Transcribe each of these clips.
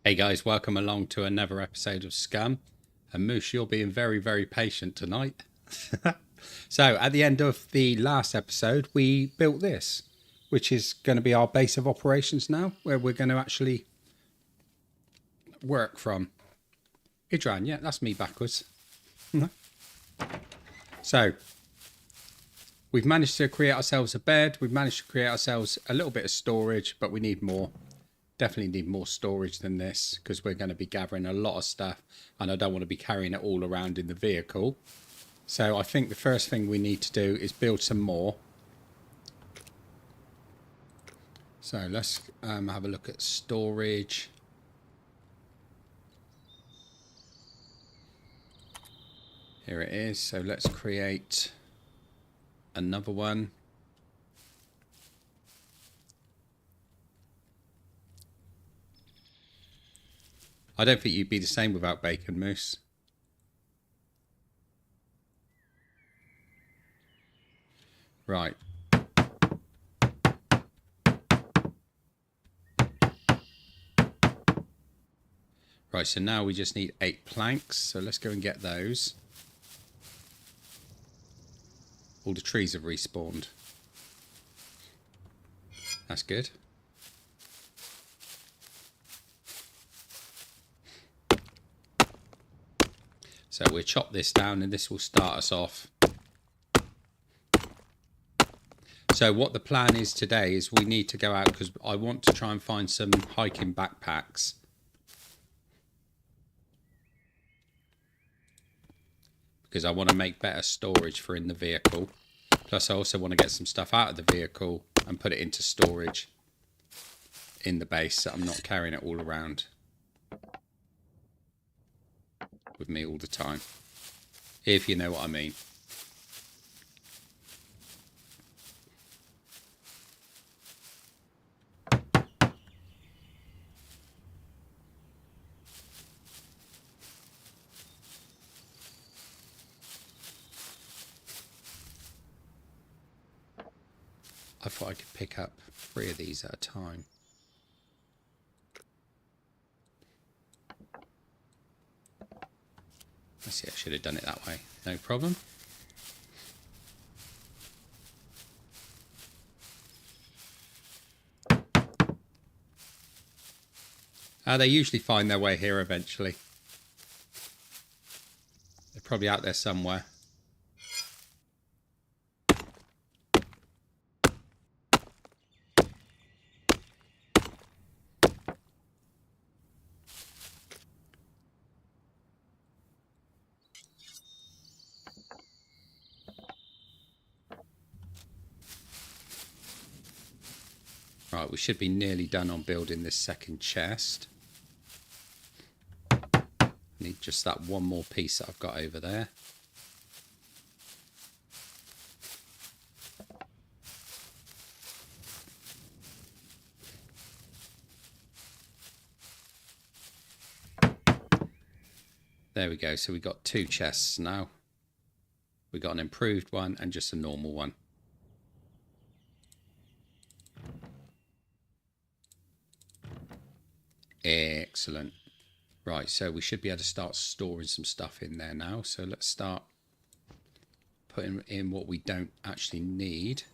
Hey guys, welcome along to another episode of SCUM. And Moosh, you're being very, very patient tonight. So at the end of the last episode, we built this, which is going to be our base of operations now, where we're going to actually work from. Idran, yeah, that's me backwards. So we've managed to create ourselves a bed. We've managed to create ourselves a little bit of storage, but we need more. Definitely need more storage than this because we're going to be gathering a lot of stuff and I don't want to be carrying it all around in the vehicle. So I think the first thing we need to do is build some more. So let's have a look at storage. Here it is. So let's create another one. I don't think you'd be the same without bacon, Moose. Right. Right, so now we just need 8 planks. So let's go and get those. All the trees have respawned. That's good. So we'll chop this down and this will start us off. So what the plan is today is we need to go out because I want to try and find some hiking backpacks. Because I want to make better storage for in the vehicle. Plus I also want to get some stuff out of the vehicle and put it into storage in the base so I'm not carrying it all around with me all the time. If you know what I mean. I thought I could pick up 3 of these at a time. I see, I should have done it that way. No problem. They usually find their way here eventually. They're probably out there somewhere. Right, we should be nearly done on building this second chest. Need just that one more piece that I've got over there. There we go. So we got 2 chests now. We got an improved one and just a normal one. Excellent. Right, so we should be able to start storing some stuff in there now. So let's start putting in what we don't actually need.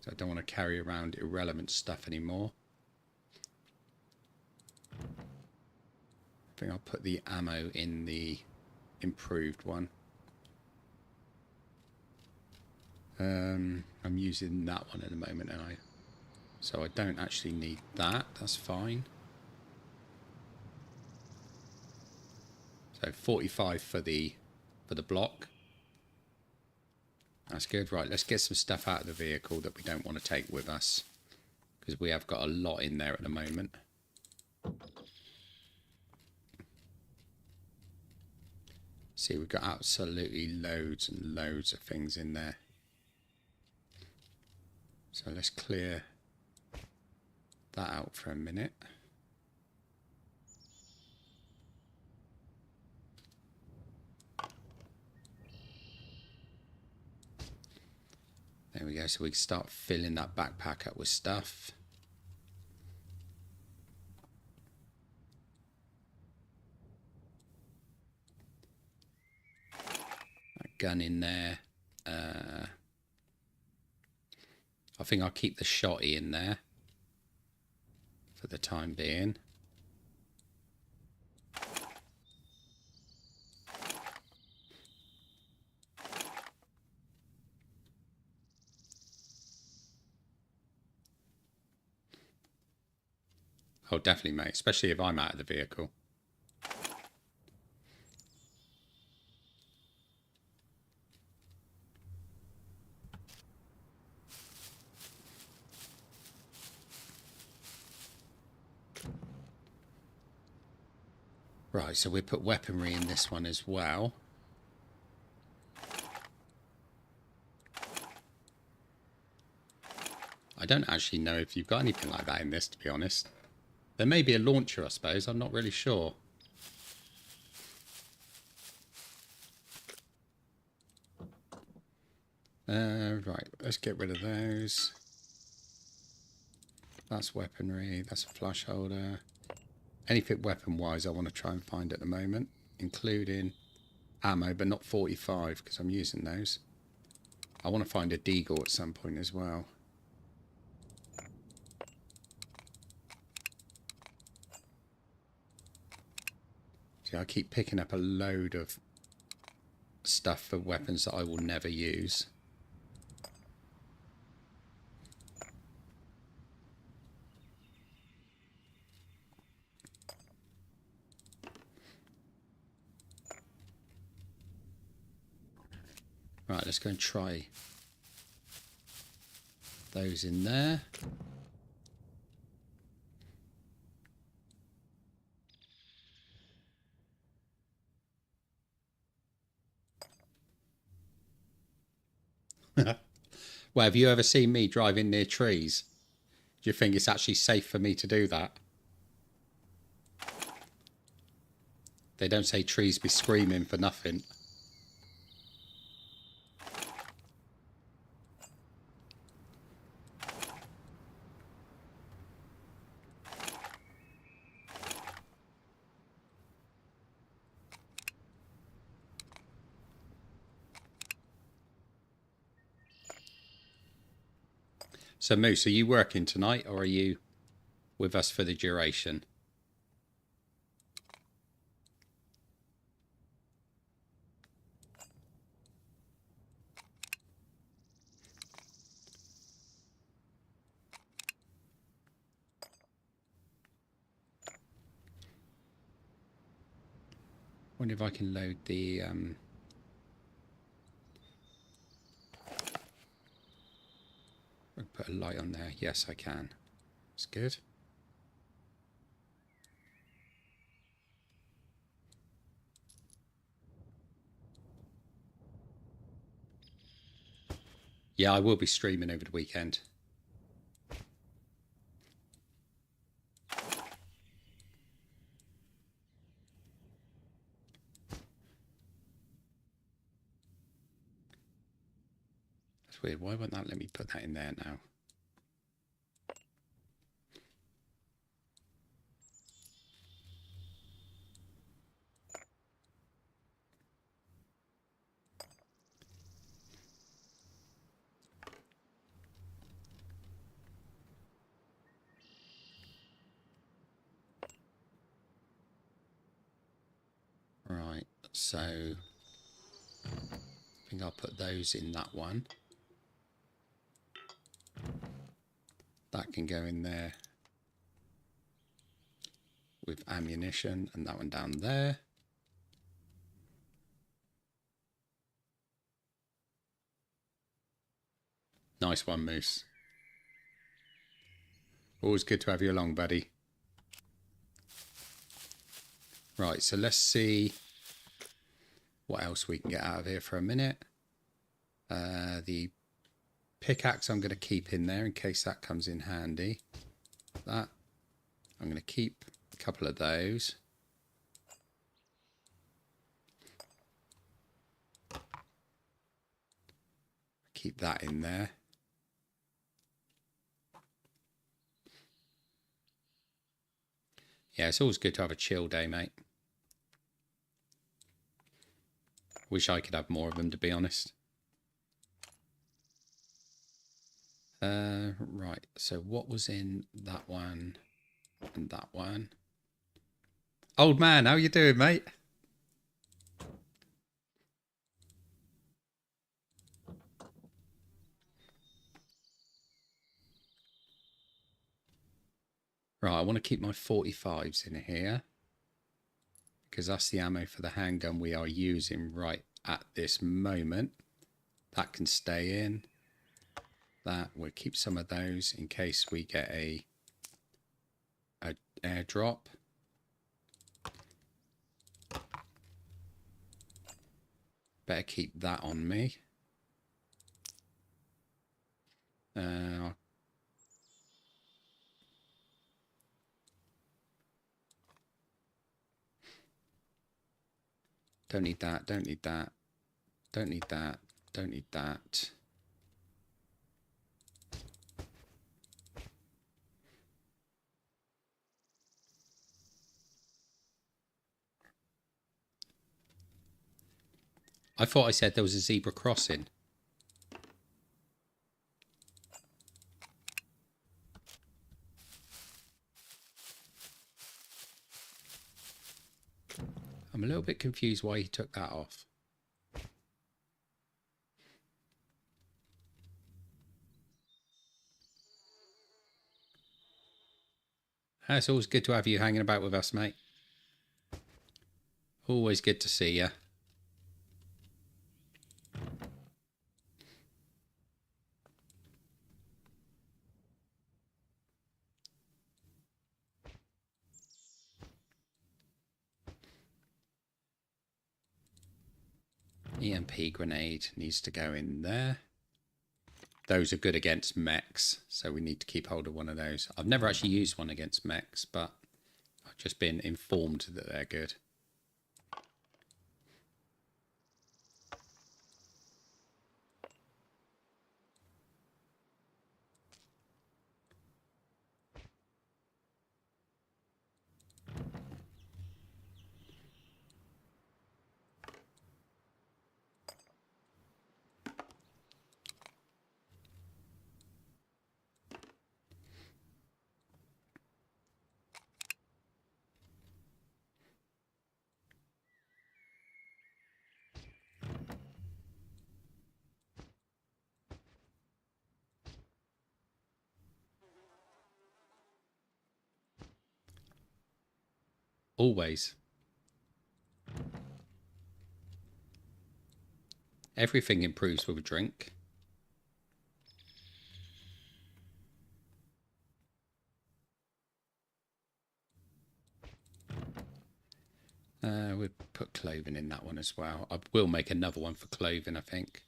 So I don't want to carry around irrelevant stuff anymore. I think I'll put the ammo in the improved one. I'm using that one at the moment, and so I don't actually need that. That's fine. So 45 for the block. That's good. Right, let's get some stuff out of the vehicle that we don't want to take with us, because we have got a lot in there at the moment. See, we've got absolutely loads and loads of things in there. So let's clear that out for a minute. There we go, so we can start filling that backpack up with stuff. gun in there. I think I'll keep the shotty in there for the time being. Oh, definitely, mate, especially if I'm out of the vehicle. Right, so we put weaponry in this one as well. I don't actually know if you've got anything like that in this, to be honest. There may be a launcher, I suppose. I'm not really sure. Right, let's get rid of those. That's weaponry. That's a flash holder. Anything weapon-wise I want to try and find at the moment, including ammo, but not 45 because I'm using those. I want to find a deagle at some point as well. See, I keep picking up a load of stuff for weapons that I will never use. Right, let's go and try those in there. Well, have you ever seen me driving near trees? Do you think it's actually safe for me to do that? They don't say trees be screaming for nothing. So, Moose, are you working tonight or are you with us for the duration? Wonder if I can load the put a light on there. Yes, I can. It's good. Yeah, I will be streaming over the weekend. That's weird. Why won't that let me put that in there now? Right, so I think I'll put those in that one. That can go in there with ammunition, and that one down there. Nice one, Moose. Always good to have you along, buddy. Right, so let's see what else we can get out of here for a minute. The pickaxe I'm going to keep in there in case that comes in handy. That I'm going to keep a couple of those. Keep that in there. Yeah, it's always good to have a chill day, mate. Wish I could have more of them, to be honest. Right, so what was in that one and that one? Old man, how you doing, mate? Right, I want to keep my 45s in here, because that's the ammo for the handgun we are using right at this moment. That can stay in. That, we'll keep some of those in case we get a airdrop. Better keep that on me. Don't need that, don't need that, don't need that, don't need that. I thought I said there was a zebra crossing. I'm a little bit confused why he took that off. It's always good to have you hanging about with us, mate. Always good to see you. EMP grenade needs to go in there. Those are good against mechs, so we need to keep hold of one of those. I've never actually used one against mechs, but I've just been informed that they're good. Always. Everything improves with a drink. We'll put clothing in that one as well. I will make another one for clothing, I think.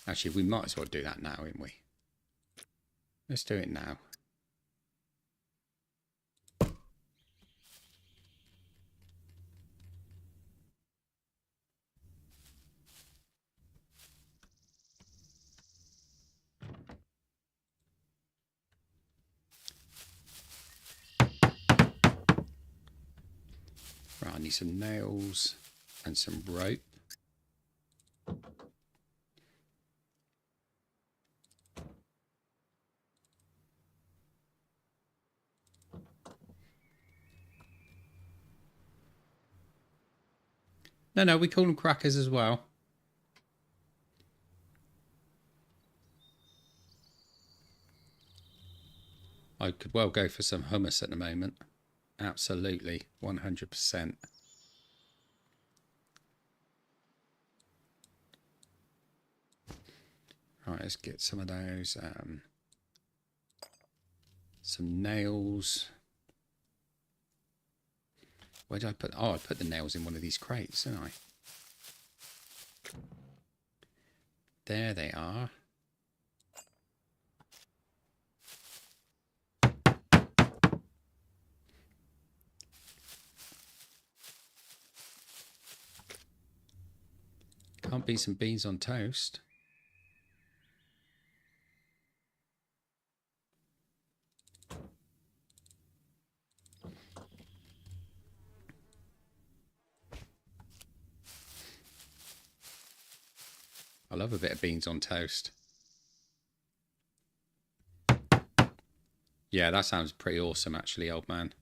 Actually, we might as well do that now, won't we? Let's do it now. Right, I need some nails and some rope. No, we call them crackers as well. I could well go for some hummus at the moment. Absolutely, 100%. Right, let's get some of those. Some nails. Where did I put? Oh, I put the nails in one of these crates, didn't I? There they are. Can't beat some beans on toast. I love a bit of beans on toast. Yeah, that sounds pretty awesome, actually, old man.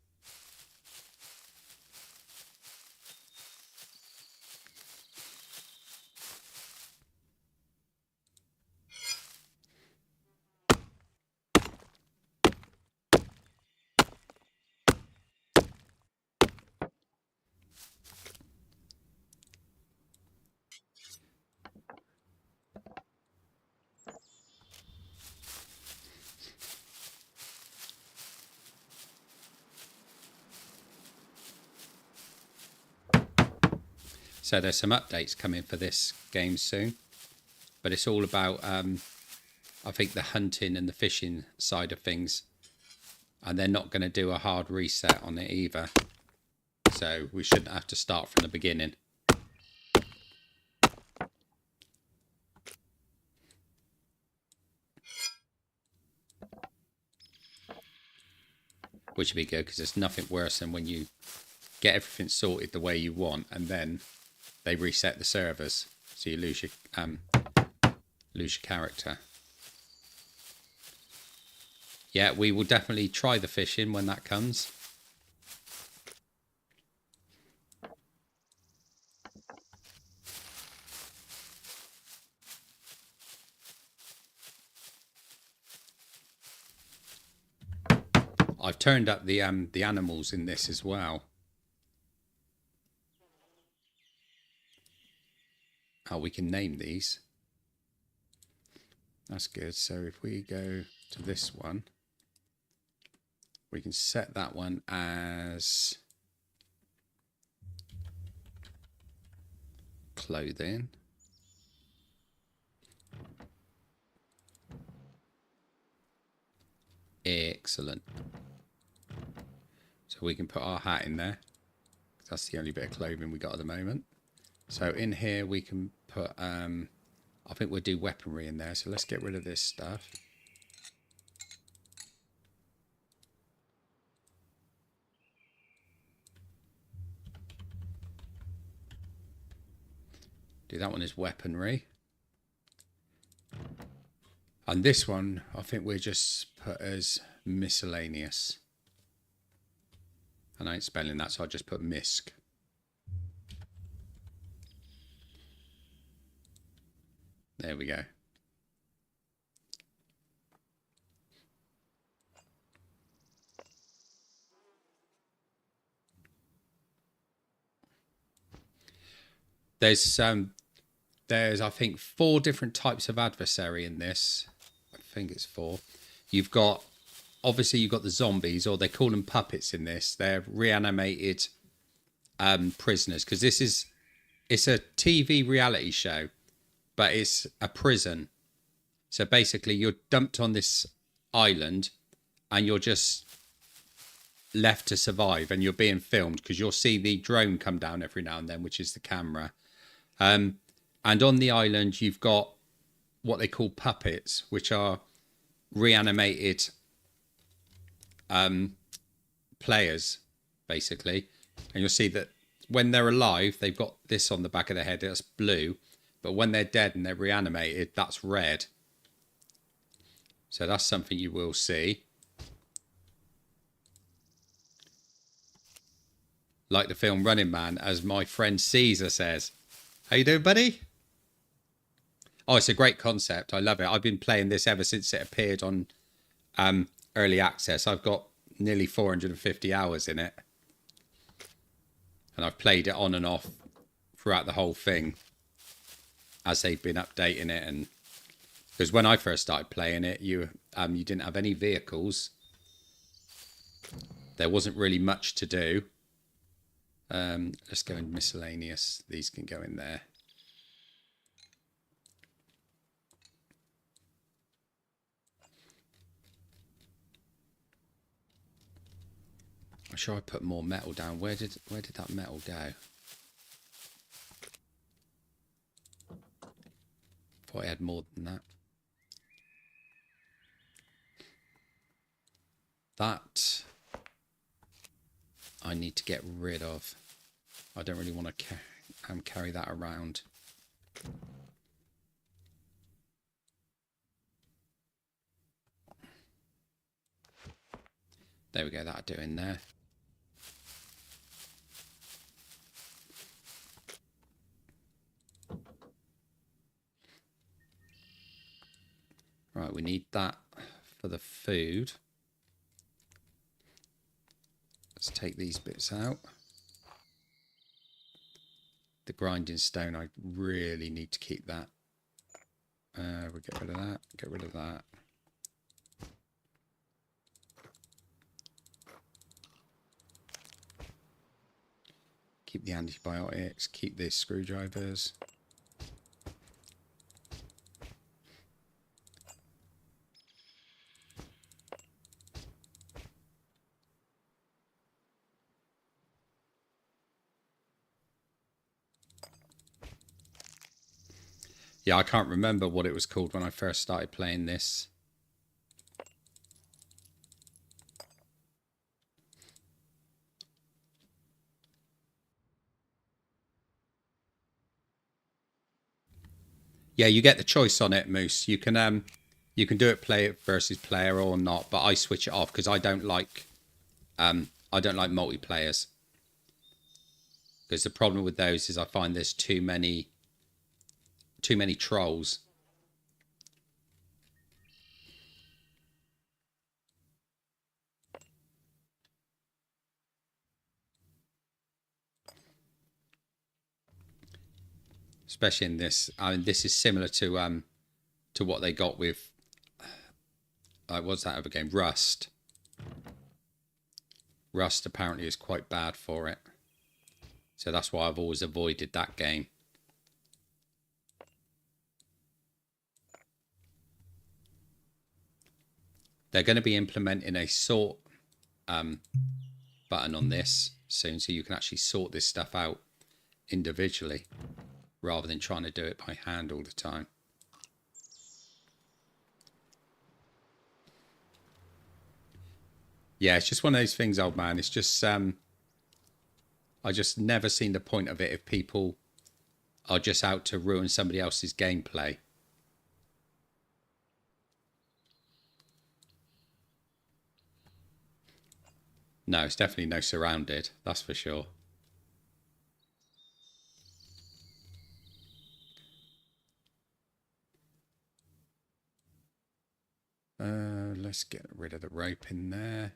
So there's some updates coming for this game soon, but it's all about, I think, the hunting and the fishing side of things, and they're not going to do a hard reset on it either, so we shouldn't have to start from the beginning. Which would be good, because there's nothing worse than when you get everything sorted the way you want and then they reset the servers, so you lose your character. Yeah, we will definitely try the fishing when that comes. I've turned up the animals in this as well. Oh, we can name these. That's good. So if we go to this one, we can set that one as clothing. Excellent. So we can put our hat in there. That's the only bit of clothing we got at the moment. So in here we can put, I think we'll do weaponry in there. So let's get rid of this stuff. Do that one as weaponry. And this one, I think we'll just put as miscellaneous. And I ain't spelling that, so I'll just put misc. There we go. There's I think 4 different types of adversary in this. I think it's 4. You've got, obviously you've got the zombies, or they call them puppets in this. They're reanimated prisoners, because it's a TV reality show, but it's a prison. So basically you're dumped on this island and you're just left to survive, and you're being filmed, because you'll see the drone come down every now and then, which is the camera. And on the island you've got what they call puppets, which are reanimated players, basically. And you'll see that when they're alive, they've got this on the back of their head, that's blue. But when they're dead and they're reanimated, that's red. So that's something you will see. Like the film Running Man, as my friend Caesar says. How you doing, buddy? Oh, it's a great concept. I love it. I've been playing this ever since it appeared on early access. I've got nearly 450 hours in it. And I've played it on and off throughout the whole thing as they've been updating it. And because when I first started playing it, you didn't have any vehicles. There wasn't really much to do. Let's go in miscellaneous. These can go in there. I'm sure I put more metal down. Where did that metal go? Thought I had more than that. That I need to get rid of. I don't really want to carry that around. There we go, that'll do in there. Right, we need that for the food. Let's take these bits out. The grinding stone, I really need to keep that. We'll get rid of that, get rid of that. Keep the antibiotics, keep the screwdrivers. Yeah, I can't remember what it was called when I first started playing this. Yeah, you get the choice on it, Moose. You can do it player versus player or not, but I switch it off because I don't like multiplayers. Because the problem with those is I find there's too many trolls. Especially in this. I mean, this is similar to what they got with what's that other game? Rust. Rust apparently is quite bad for it. So that's why I've always avoided that game. They're going to be implementing a sort button on this soon, so you can actually sort this stuff out individually rather than trying to do it by hand all the time. Yeah, it's just one of those things, old man. It's just I just never seen the point of it if people are just out to ruin somebody else's gameplay. No, it's definitely no surrounded, that's for sure. Let's get rid of the rope in there.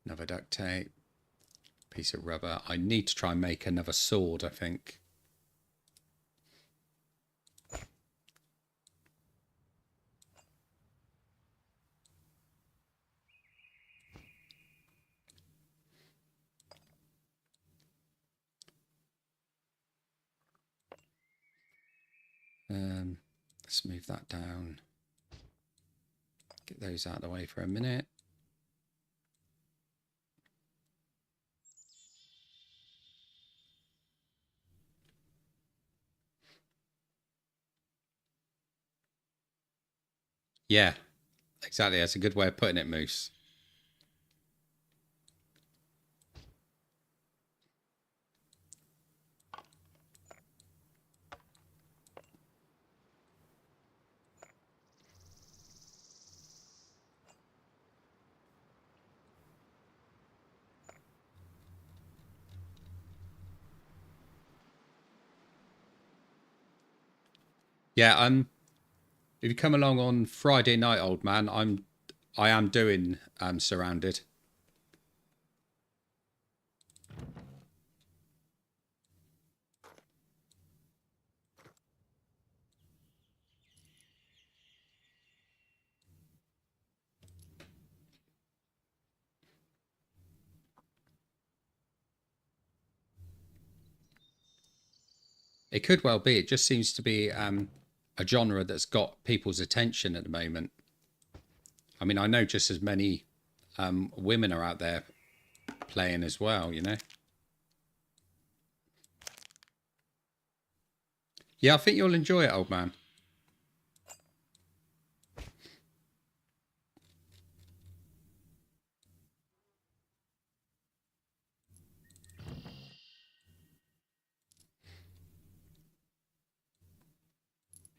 Another duct tape. Piece of rubber. I need to try and make another sword, I think. Let's move that down. Get those out of the way for a minute. Yeah, exactly. That's a good way of putting it, Moose. Yeah, if you come along on Friday night, old man, I am doing Surrounded. It could well be. It just seems to be a genre that's got people's attention at the moment. I mean, I know just as many women are out there playing as well, you know. Yeah, I think you'll enjoy it, old man.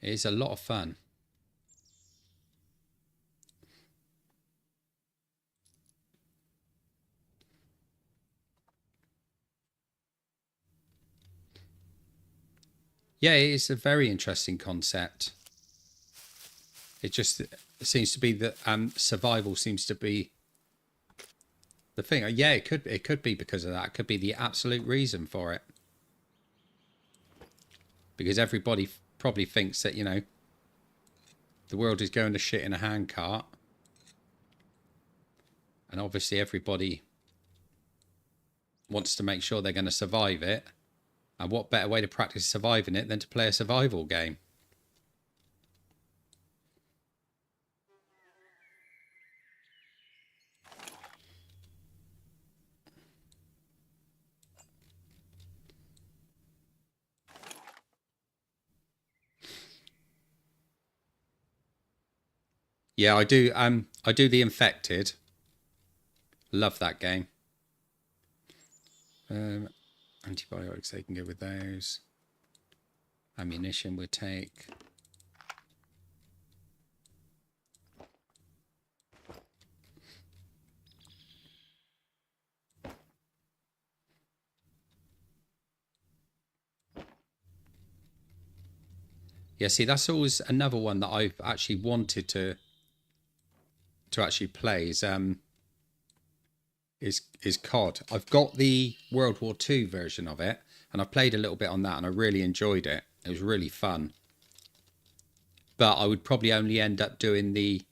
It is a lot of fun. Yeah, it is a very interesting concept. It just seems to be that survival seems to be the thing. Yeah, it could be because of that. It could be the absolute reason for it. Because everybody probably thinks that, you know, the world is going to shit in a handcart. And obviously everybody wants to make sure they're going to survive it. And what better way to practice surviving it than to play a survival game? Yeah, I do. I do The Infected. Love that game. Antibiotics, they can go with those. Ammunition would take. Yeah, see, that's always another one that I've actually wanted to actually play is COD. I've got the World War II version of it, and I've played a little bit on that, and I really enjoyed it. It was really fun. But I would probably only end up doing the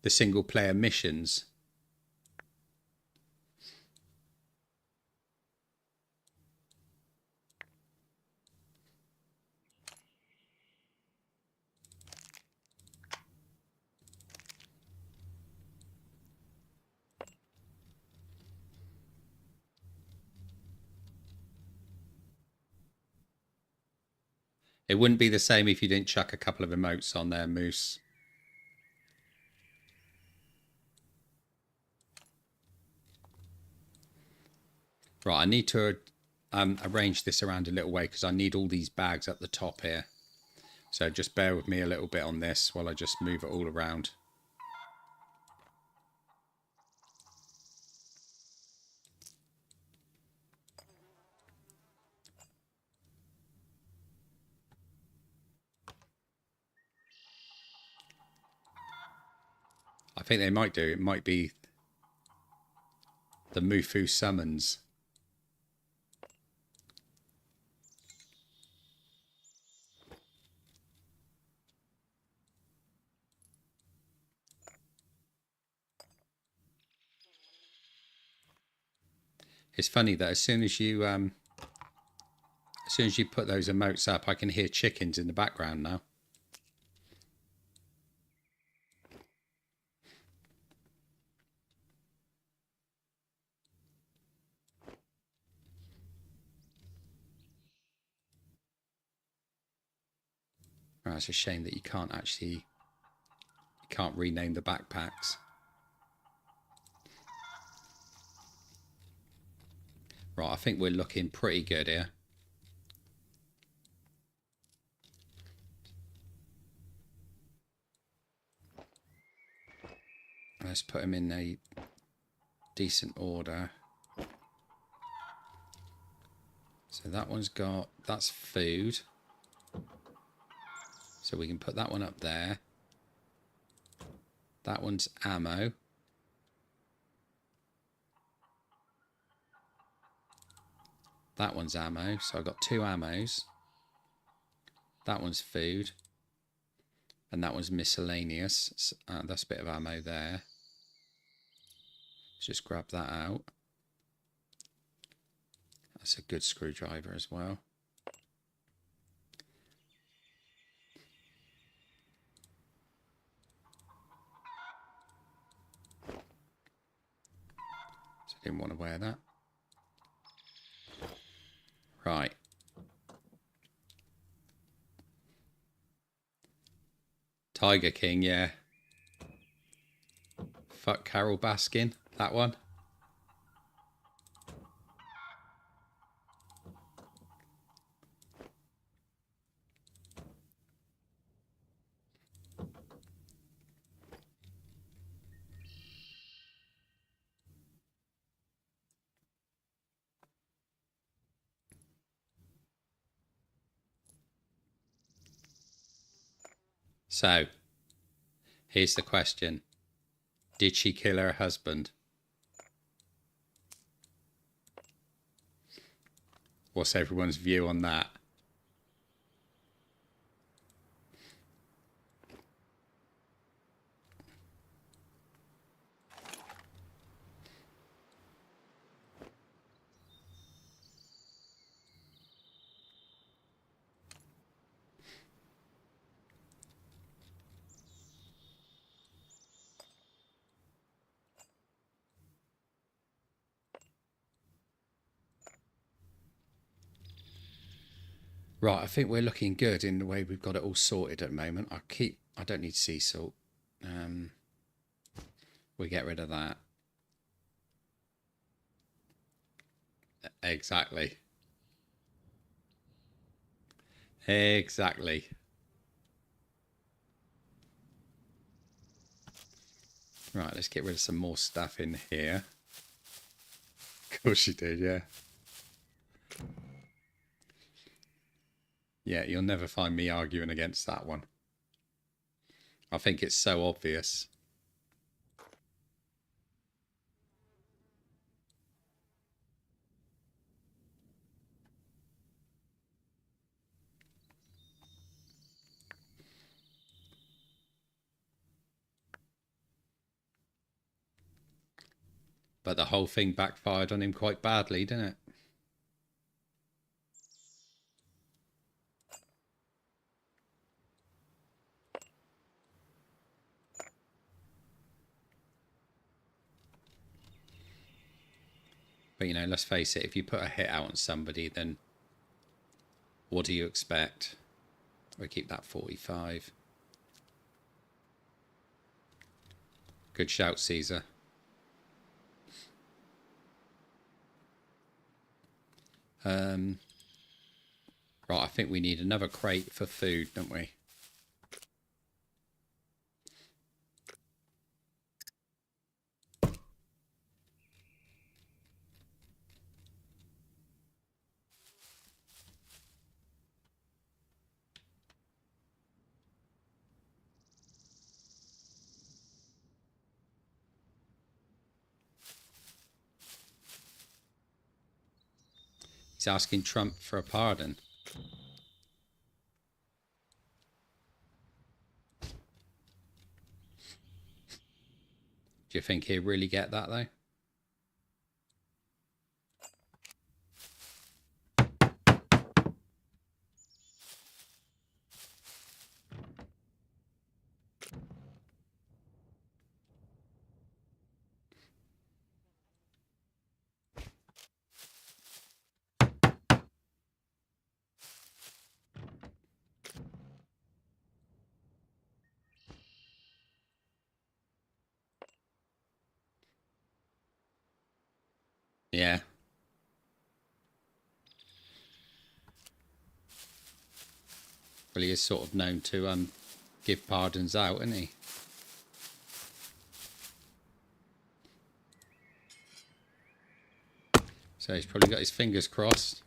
single player missions. It wouldn't be the same if you didn't chuck a couple of emotes on there, Moose. Right, I need to arrange this around a little way because I need all these bags at the top here. So just bear with me a little bit on this while I just move it all around. I think they might do. It might be the Mufu summons. It's funny that as soon as you put those emotes up, I can hear chickens in the background now. Oh, it's a shame that you can't rename the backpacks. Right, I think we're looking pretty good here. Let's put them in a decent order. So that one's got, that's food. So we can put that one up there. That one's ammo. That one's ammo. So I've got 2 ammos. That one's food. And that one's miscellaneous. That's a bit of ammo there. Let's just grab that out. That's a good screwdriver as well. So I didn't want to wear that. Right. Tiger King, yeah. Fuck Carol Baskin, that one. So, here's the question. Did she kill her husband? What's everyone's view on that? Right, I think we're looking good in the way we've got it all sorted at the moment. I don't need sea salt. We get rid of that. Exactly. Exactly. Right, let's get rid of some more stuff in here. Of course you did, yeah. Yeah, you'll never find me arguing against that one. I think it's so obvious. But the whole thing backfired on him quite badly, didn't it? But, you know, let's face it, if you put a hit out on somebody, then what do you expect? We keep that 45. Good shout, Caesar. Right, I think we need another crate for food, don't we? He's asking Trump for a pardon. Do you think he'll really get that, though? Yeah. Well, he is sort of known to give pardons out, isn't he? So he's probably got his fingers crossed.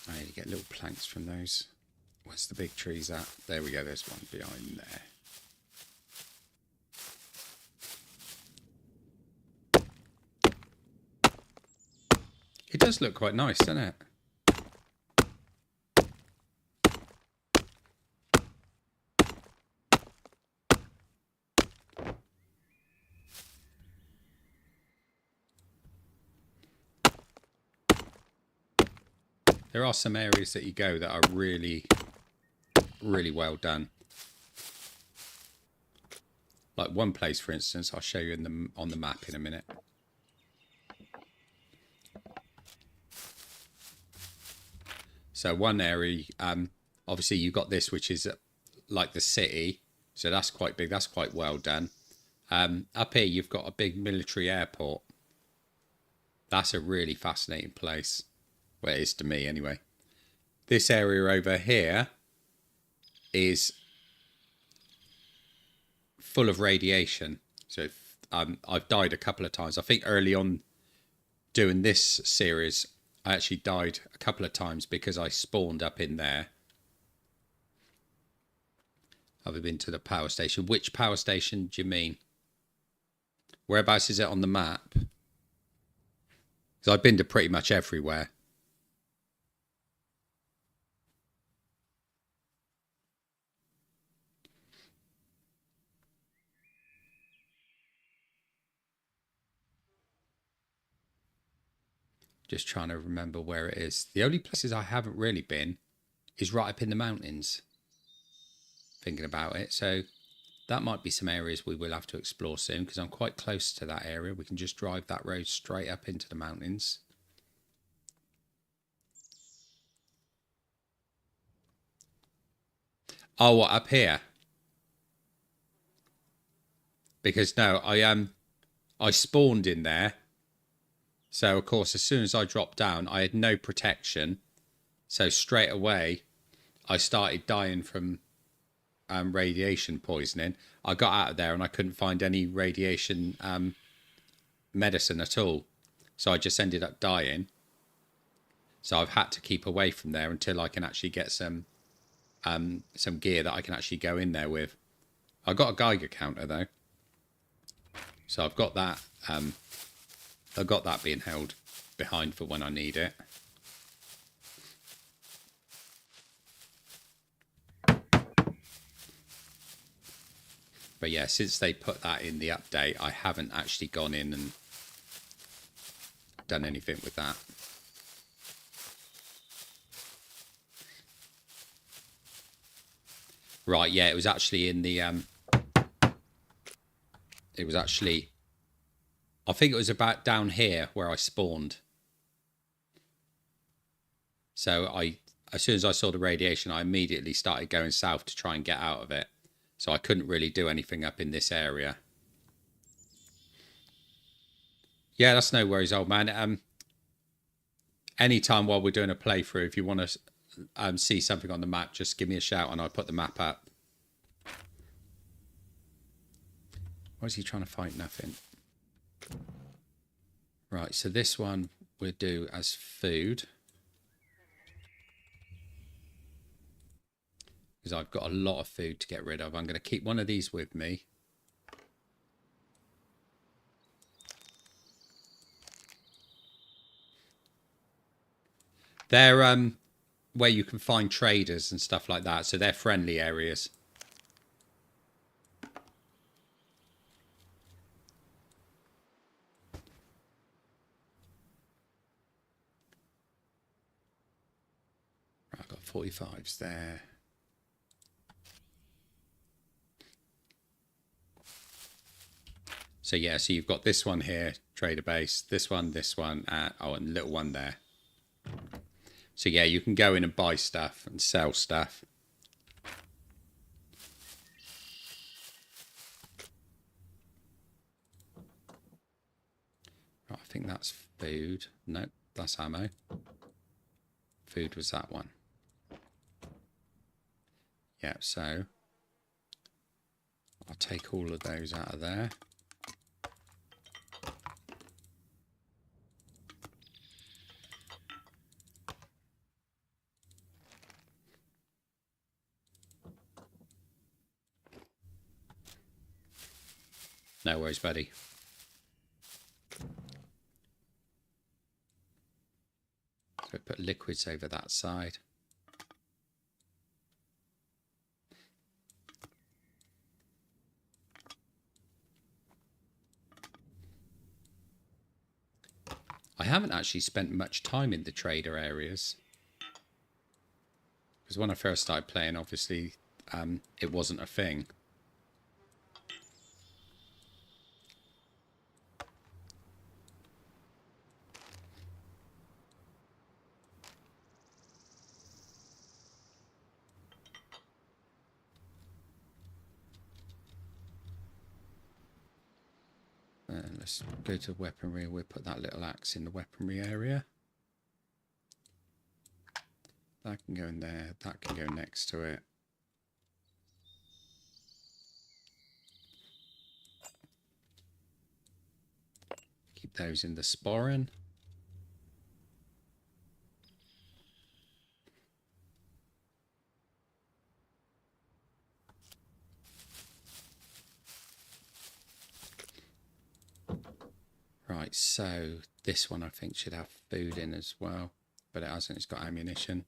I need to get little planks from those. Where's the big trees at? There we go, there's one behind there. It does look quite nice, doesn't it? There are some areas that you go that are really, really well done. Like one place, for instance, I'll show you on the map in a minute. So one area, obviously you've got this, which is like the city. So that's quite big. That's quite well done. Up here, you've got a big military airport. That's a really fascinating place. Well, it is to me anyway. This area over here is full of radiation. So I've died a couple of times. I think early on doing this series, I actually died a couple of times because I spawned up in there. Have you been to the power station? Which power station do you mean? Whereabouts is it on the map? Because I've been to pretty much everywhere. Just trying to remember where it is. The only places I haven't really been is right up in the mountains. Thinking about it. So that might be some areas we will have to explore soon, because I'm quite close to that area. We can just drive that road straight up into the mountains. Oh, what, up here? Because no, I spawned in there. So of course, as soon as I dropped down, I had no protection. So straight away, I started dying from radiation poisoning. I got out of there and I couldn't find any radiation medicine at all. So I just ended up dying. So I've had to keep away from there until I can actually get some gear that I can actually go in there with. I got a Geiger counter though. So I've got that being held behind for when I need it. But yeah, since they put that in the update, I haven't actually gone in and done anything with that. Right, yeah, it was actually in the it was actually, I think it was about down here where I spawned. So as soon as I saw the radiation, I immediately started going south to try and get out of it. So I couldn't really do anything up in this area. Yeah, that's no worries, old man. Anytime while we're doing a playthrough, if you want to see something on the map, just give me a shout and I'll put the map up. Why is he trying to fight nothing? Right, so this one we'll do as food. Because I've got a lot of food to get rid of. I'm going to keep one of these with me. They're where you can find traders and stuff like that. So they're friendly areas. Right, I've got 45s there. So yeah, so you've got this one here, trader base, this one, oh, and little one there. So yeah, you can go in and buy stuff and sell stuff. Right, I think that's food. Nope, that's ammo. Food was that one. Yeah, so I'll take all of those out of there. No worries, buddy. So put liquids over that side. I haven't actually spent much time in the trader areas. Because when I first started playing, obviously, it wasn't a thing. Let's go to weaponry. We'll put that little axe in the weaponry area. That can go in there. That can go next to it. Keep those in the sporran. Right, so this one I think should have food in as well, but it hasn't. It's got ammunition.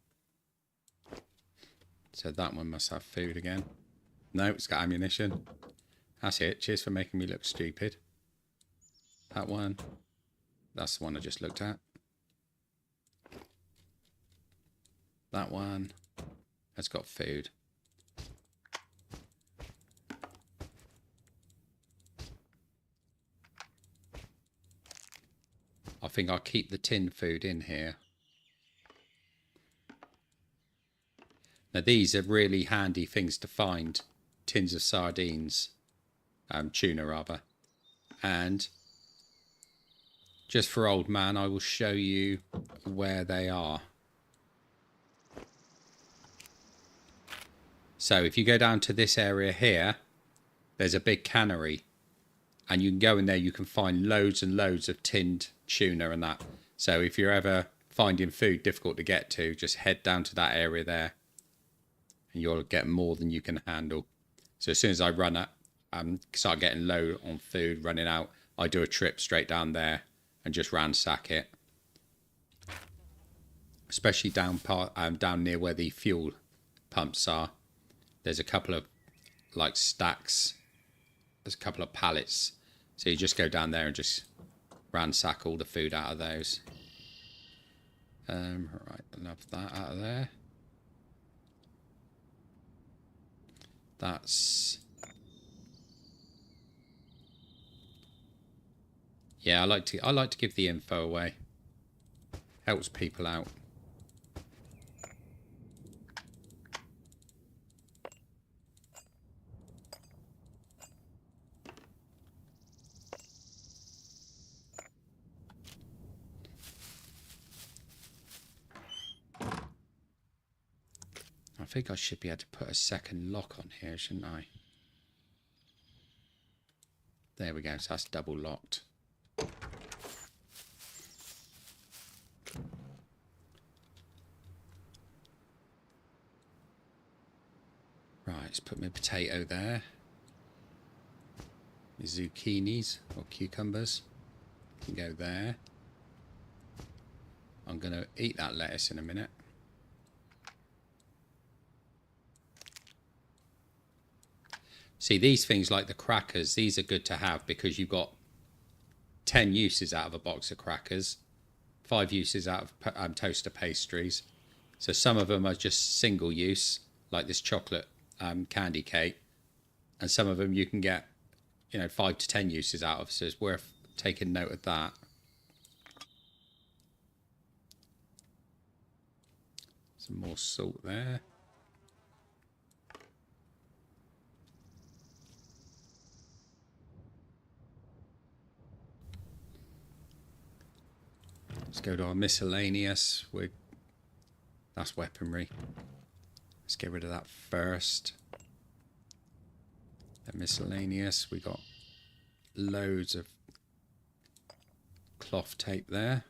So that one must have food again. No, it's got ammunition. That's it. Cheers for making me look stupid. That one. That's the one I just looked at. That one has got food. I think I'll keep the tin food in here. Now these are really handy things to find. Tins of sardines. Tuna rather. And just for old man, I will show you where they are. So if you go down to this area here, there's a big cannery. And you can go in there, you can find loads and loads of tinned tuna and that. So if you're ever finding food difficult to get to, just head down to that area there. And you'll get more than you can handle. So as soon as I run up, start getting low on food, running out, I do a trip straight down there and just ransack it. Especially down near where the fuel pumps are. There's a couple of like stacks. There's a couple of pallets. So you just go down there and just ransack all the food out of those. Right, enough of that out of there. That's... Yeah, I like to give the info away. Helps people out. I think I should be able to put a second lock on here, shouldn't I? There we go, so that's double locked. Right, let's put my potato there. My zucchinis or cucumbers can go there. I'm going to eat that lettuce in a minute. See, these things like the crackers, these are good to have because you've got 10 uses out of a box of crackers, 5 uses out of toaster pastries. So some of them are just single use, like this chocolate candy cake, and some of them you can get, 5 to 10 uses out of. So it's worth taking note of that. Some more salt there. Let's go to our miscellaneous. That's weaponry. Let's get rid of that first. The miscellaneous, we got loads of cloth tape there.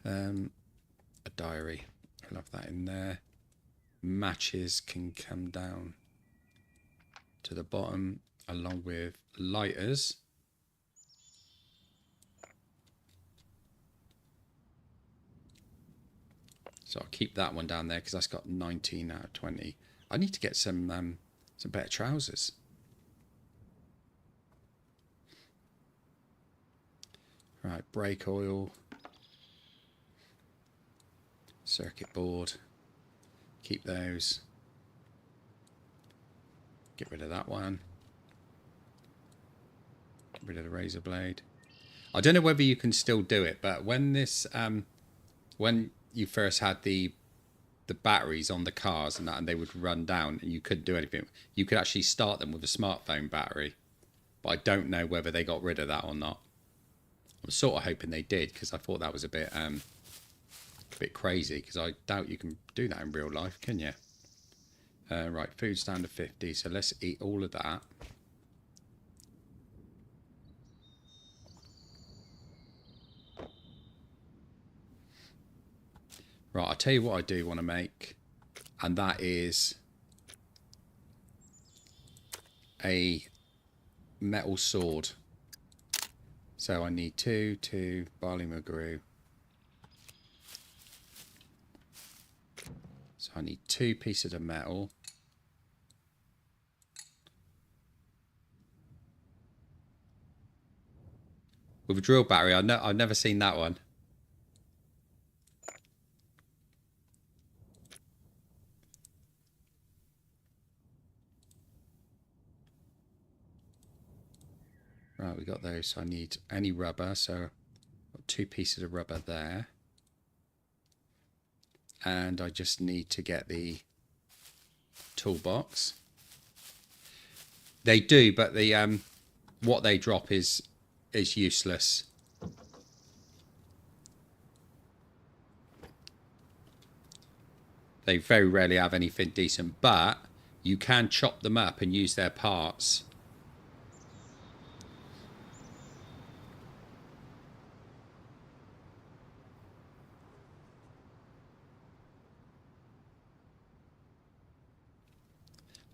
A diary, I'll have that in there. Matches can come down to the bottom along with lighters. So I'll keep that one down there because that's got 19 out of 20. I need to get some better trousers. Right, brake oil. Circuit board. Keep those. Get rid of that one. Get rid of the razor blade. I don't know whether you can still do it, but when this, when you first had the batteries on the cars and that, and they would run down and you couldn't do anything, you could actually start them with a smartphone battery. But I don't know whether they got rid of that or not. I'm sort of hoping they did, because I thought that was a bit crazy, because I doubt you can do that in real life, can you? Right, food's down to 50, so let's eat all of that. Right, I'll tell you what I do want to make, and that is a metal sword. So I need two barley magroo. So I need 2 pieces of metal. With a drill battery, I've never seen that one. Right, we got those. So I need any rubber. So I've got 2 pieces of rubber there. And I just need to get the toolbox. They do, but the what they drop is useless. They very rarely have anything decent, but you can chop them up and use their parts.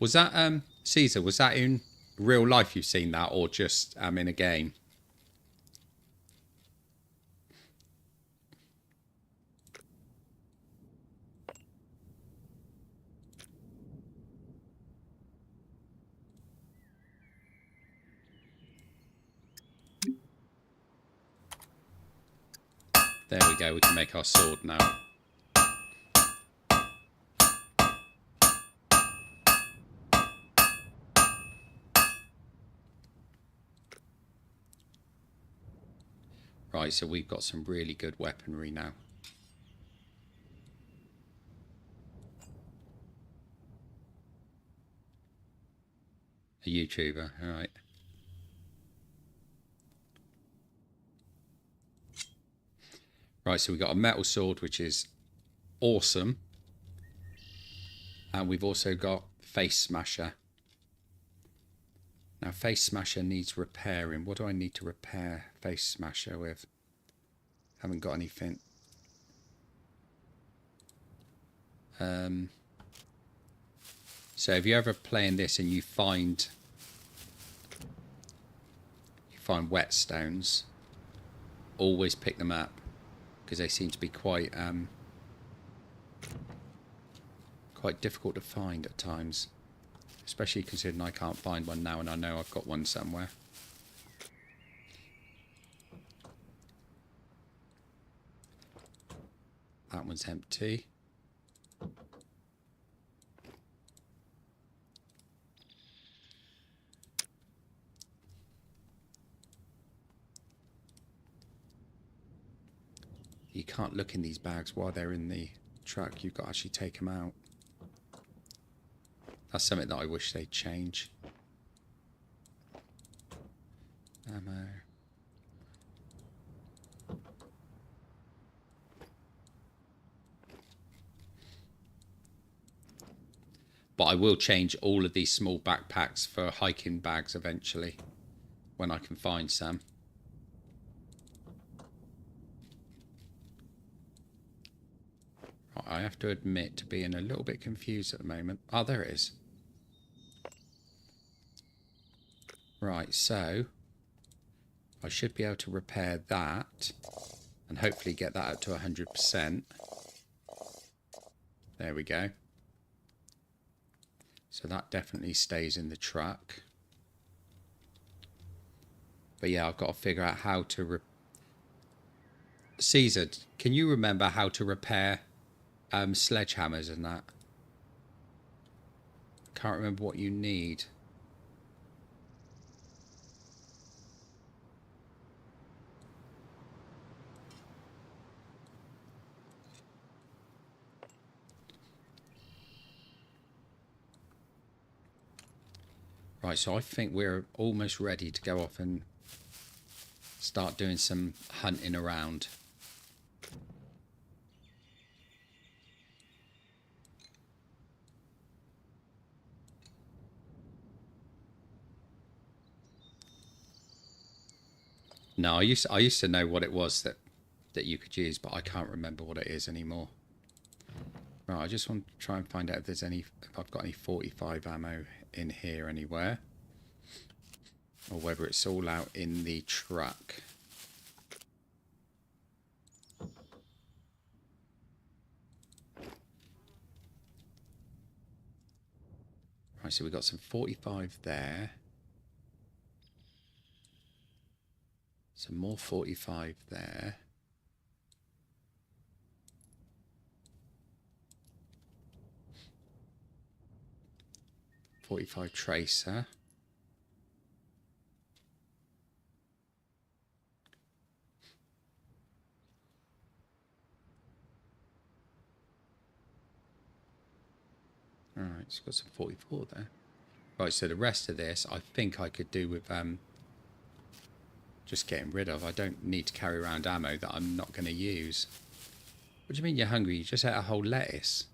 Was that Caesar? Was that in real life? You've seen that, or just in a game? There we go. We can make our sword now. Right, so we've got some really good weaponry now. A YouTuber, all right. Right, so we've got a metal sword, which is awesome. And we've also got Face Smasher. Now, Face Smasher needs repairing. What do I need to repair Face Smasher with? Haven't got anything. So if you're ever playing this and you find whetstones, always pick them up, because they seem to be quite difficult to find at times. Especially considering I can't find one now, and I know I've got one somewhere. That one's empty. You can't look in these bags while they're in the truck. You've got to actually take them out. That's something that I wish they'd change. Ammo. But I will change all of these small backpacks for hiking bags eventually, when I can find some. I have to admit to being a little bit confused at the moment. Oh, there it is. Right, so I should be able to repair that and hopefully get that up to 100%. There we go. So that definitely stays in the truck. But yeah, I've got to figure out how to... Caesar, can you remember how to repair sledgehammers and that. Can't remember what you need. Right, so I think we're almost ready to go off and start doing some hunting around. No, I used to know what it was that you could use, but I can't remember what it is anymore. Right, I just want to try and find out if there's any, if I've got any 45 ammo in here anywhere, or whether it's all out in the truck. Right, so we've got some 45 there. Some more 45 there. .45 tracer. Alright, it's got some 44 there. Right, so the rest of this I think I could do with just getting rid of. I don't need to carry around ammo that I'm not going to use. What do you mean you're hungry? You just ate a whole lettuce.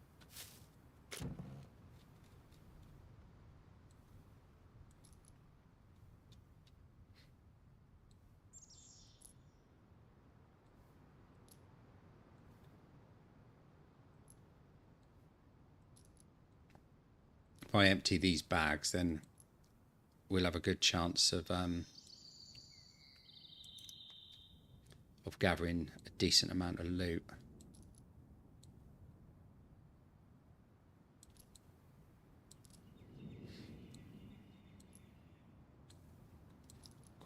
If I empty these bags, then we'll have a good chance of gathering a decent amount of loot.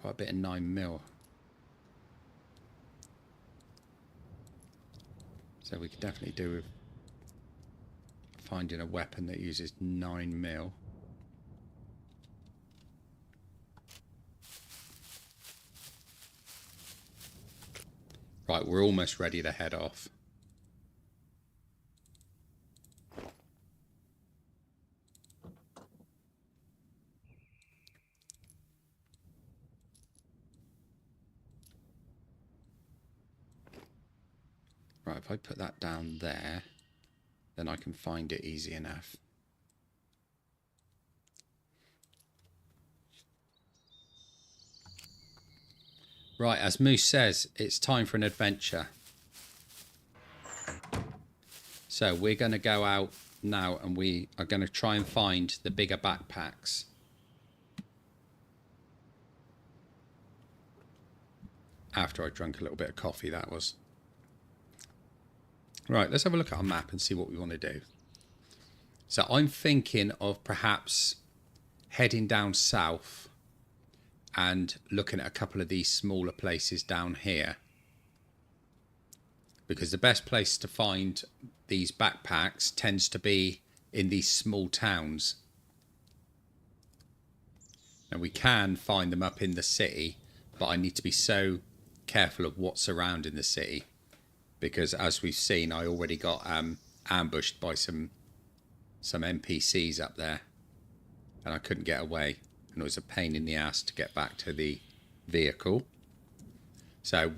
Quite a bit of 9mm. So we could definitely do with finding a weapon that uses 9mm. Right, we're almost ready to head off. Right, if I put that down there, then I can find it easy enough. Right, as Moose says, it's time for an adventure. So we're going to go out now and we are going to try and find the bigger backpacks. After I drank a little bit of coffee, that was. Right, let's have a look at our map and see what we want to do. So I'm thinking of perhaps heading down south and looking at a couple of these smaller places down here. Because the best place to find these backpacks tends to be in these small towns. Now we can find them up in the city, but I need to be so careful of what's around in the city. Because as we've seen, I already got ambushed by some NPCs up there. And I couldn't get away. And it was a pain in the ass to get back to the vehicle. So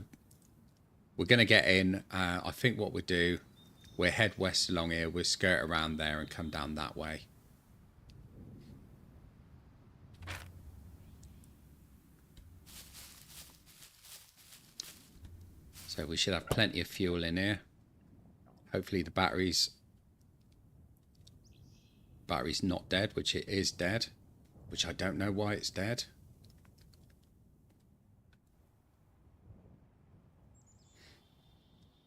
we're going to get in. I think what we'll do, we'll head west along here. We'll skirt around there and come down that way. So we should have plenty of fuel in here. Hopefully the battery's not dead, which it is dead. Which I don't know why it's dead.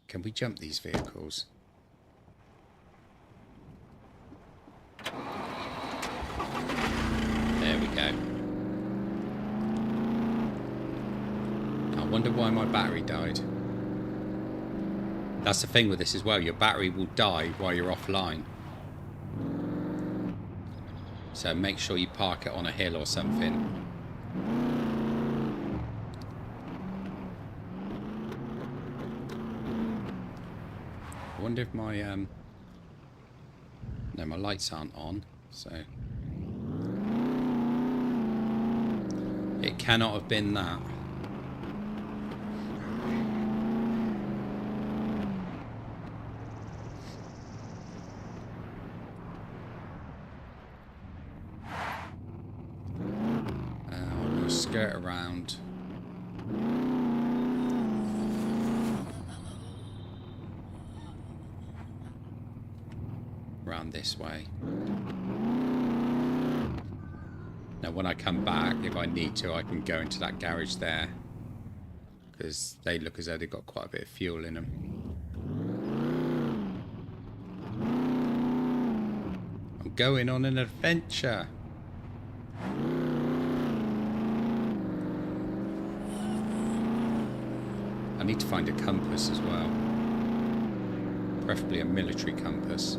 Can we jump these vehicles? There we go. I wonder why my battery died. That's the thing with this as well. Your battery will die while you're offline. So make sure you park it on a hill or something. I wonder if my no, my lights aren't on, so it cannot have been that. We'll skirt around. Around this way. Now when I come back, if I need to, I can go into that garage there, because they look as though they've got quite a bit of fuel in them. I'm going on an adventure. I need to find a compass as well, preferably a military compass.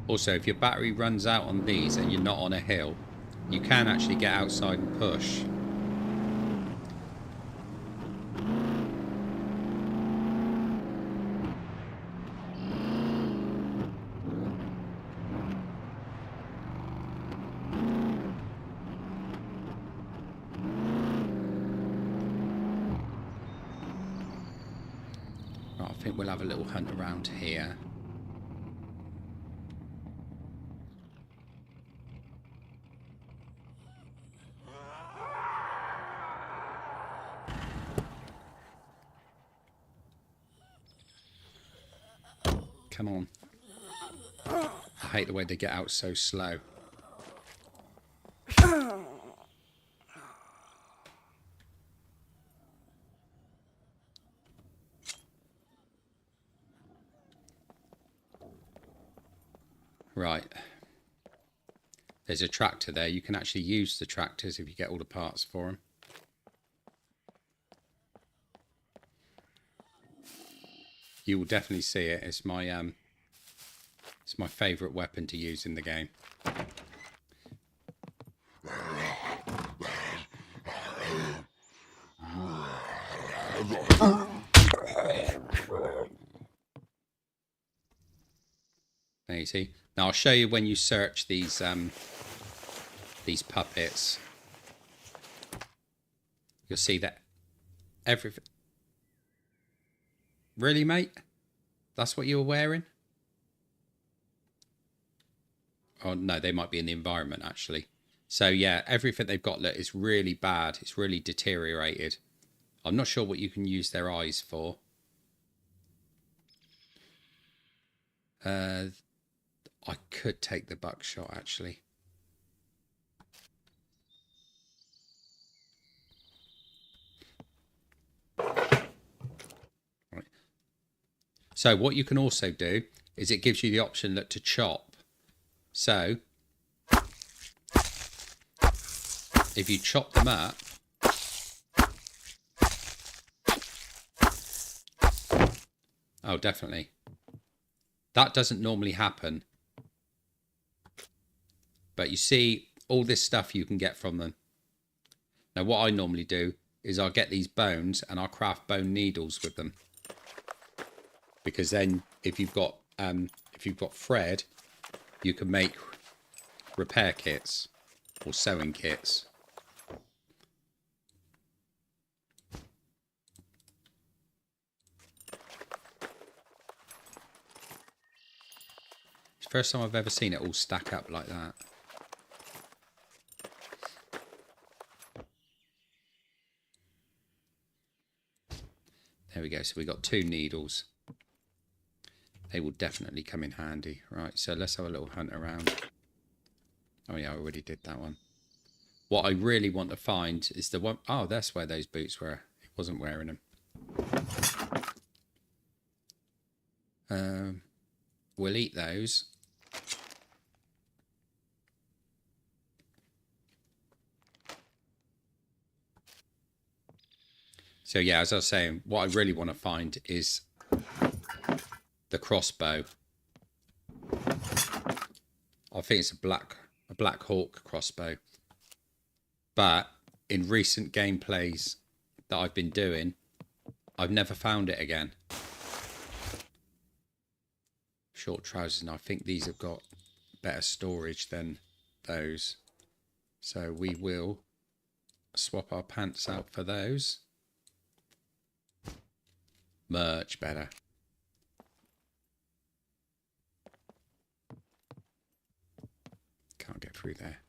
Also, if your battery runs out on these and you're not on a hill, you can actually get outside and push. Right, I think we'll have a little hunt around here. Come on. I hate the way they get out so slow. Right. There's a tractor there. You can actually use the tractors if you get all the parts for them. You will definitely see it. It's my favourite weapon to use in the game. There you see. Now I'll show you when you search these puppets. You'll see that everything. Really, mate? That's what you were wearing? Oh, no, they might be in the environment, actually. So, yeah, everything they've got is really bad. It's really deteriorated. I'm not sure what you can use their eyes for. I could take the buckshot, actually. So what you can also do is it gives you the option to chop. So if you chop them up, oh, definitely. That doesn't normally happen. But you see all this stuff you can get from them. Now what I normally do is I'll get these bones and I'll craft bone needles with them. Because then if you've got thread, you can make repair kits or sewing kits. It's the first time I've ever seen it all stack up like that. There we go. So we got 2 needles. They will definitely come in handy. Right, so let's have a little hunt around. Oh yeah, I already did that one. What I really want to find is the one... Oh, that's where those boots were. He wasn't wearing them. We'll eat those. So yeah, as I was saying, what I really want to find is the crossbow. I think it's a Black Hawk crossbow. But in recent gameplays that I've been doing, I've never found it again. Short trousers, and I think these have got better storage than those. So we will swap our pants out for those. Much better. Can't get through there.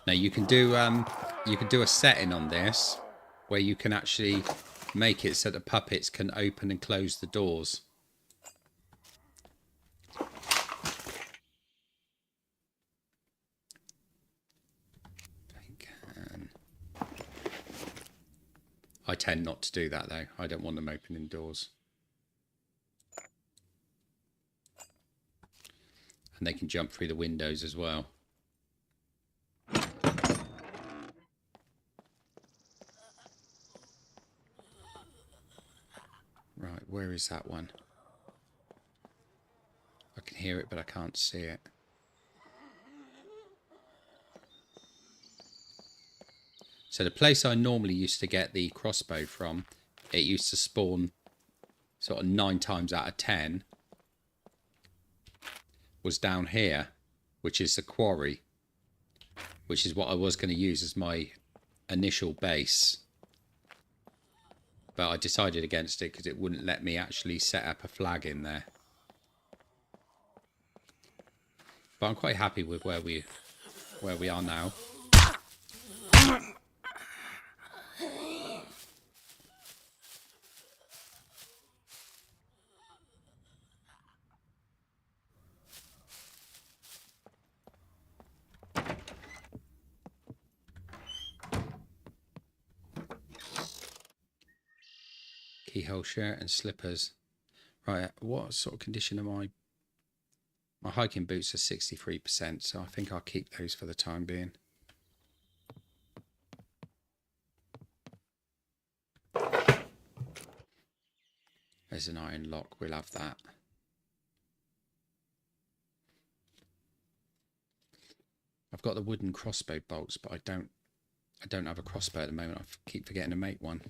Now you can do a setting on this where you can actually make it so the puppets can open and close the doors. I tend not to do that though. I don't want them opening doors. And they can jump through the windows as well. Right, where is that one? I can hear it, but I can't see it. So the place I normally used to get the crossbow from, it used to spawn sort of 9 times out of 10, was down here, which is the quarry, which is what I was going to use as my initial base. But I decided against it because it wouldn't let me actually set up a flag in there. But I'm quite happy with where we are now. Keyhole shirt and slippers. Right, what sort of condition am I? My hiking boots are 63%, so I think I'll keep those for the time being. There's an iron lock, we'll have that. I've got the wooden crossbow bolts, but I don't have a crossbow at the moment. I keep forgetting to make one.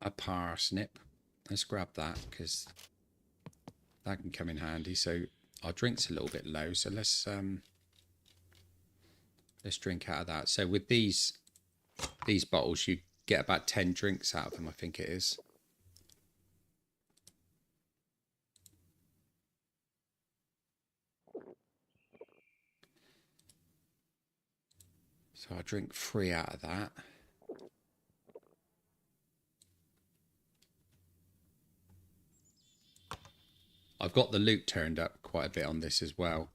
A parsnip. Let's grab that because that can come in handy. So our drink's a little bit low, so let's drink out of that. So with these bottles, you get about 10 drinks out of them, I think it is. So I drink 3 out of that. I've got the loot turned up quite a bit on this as well,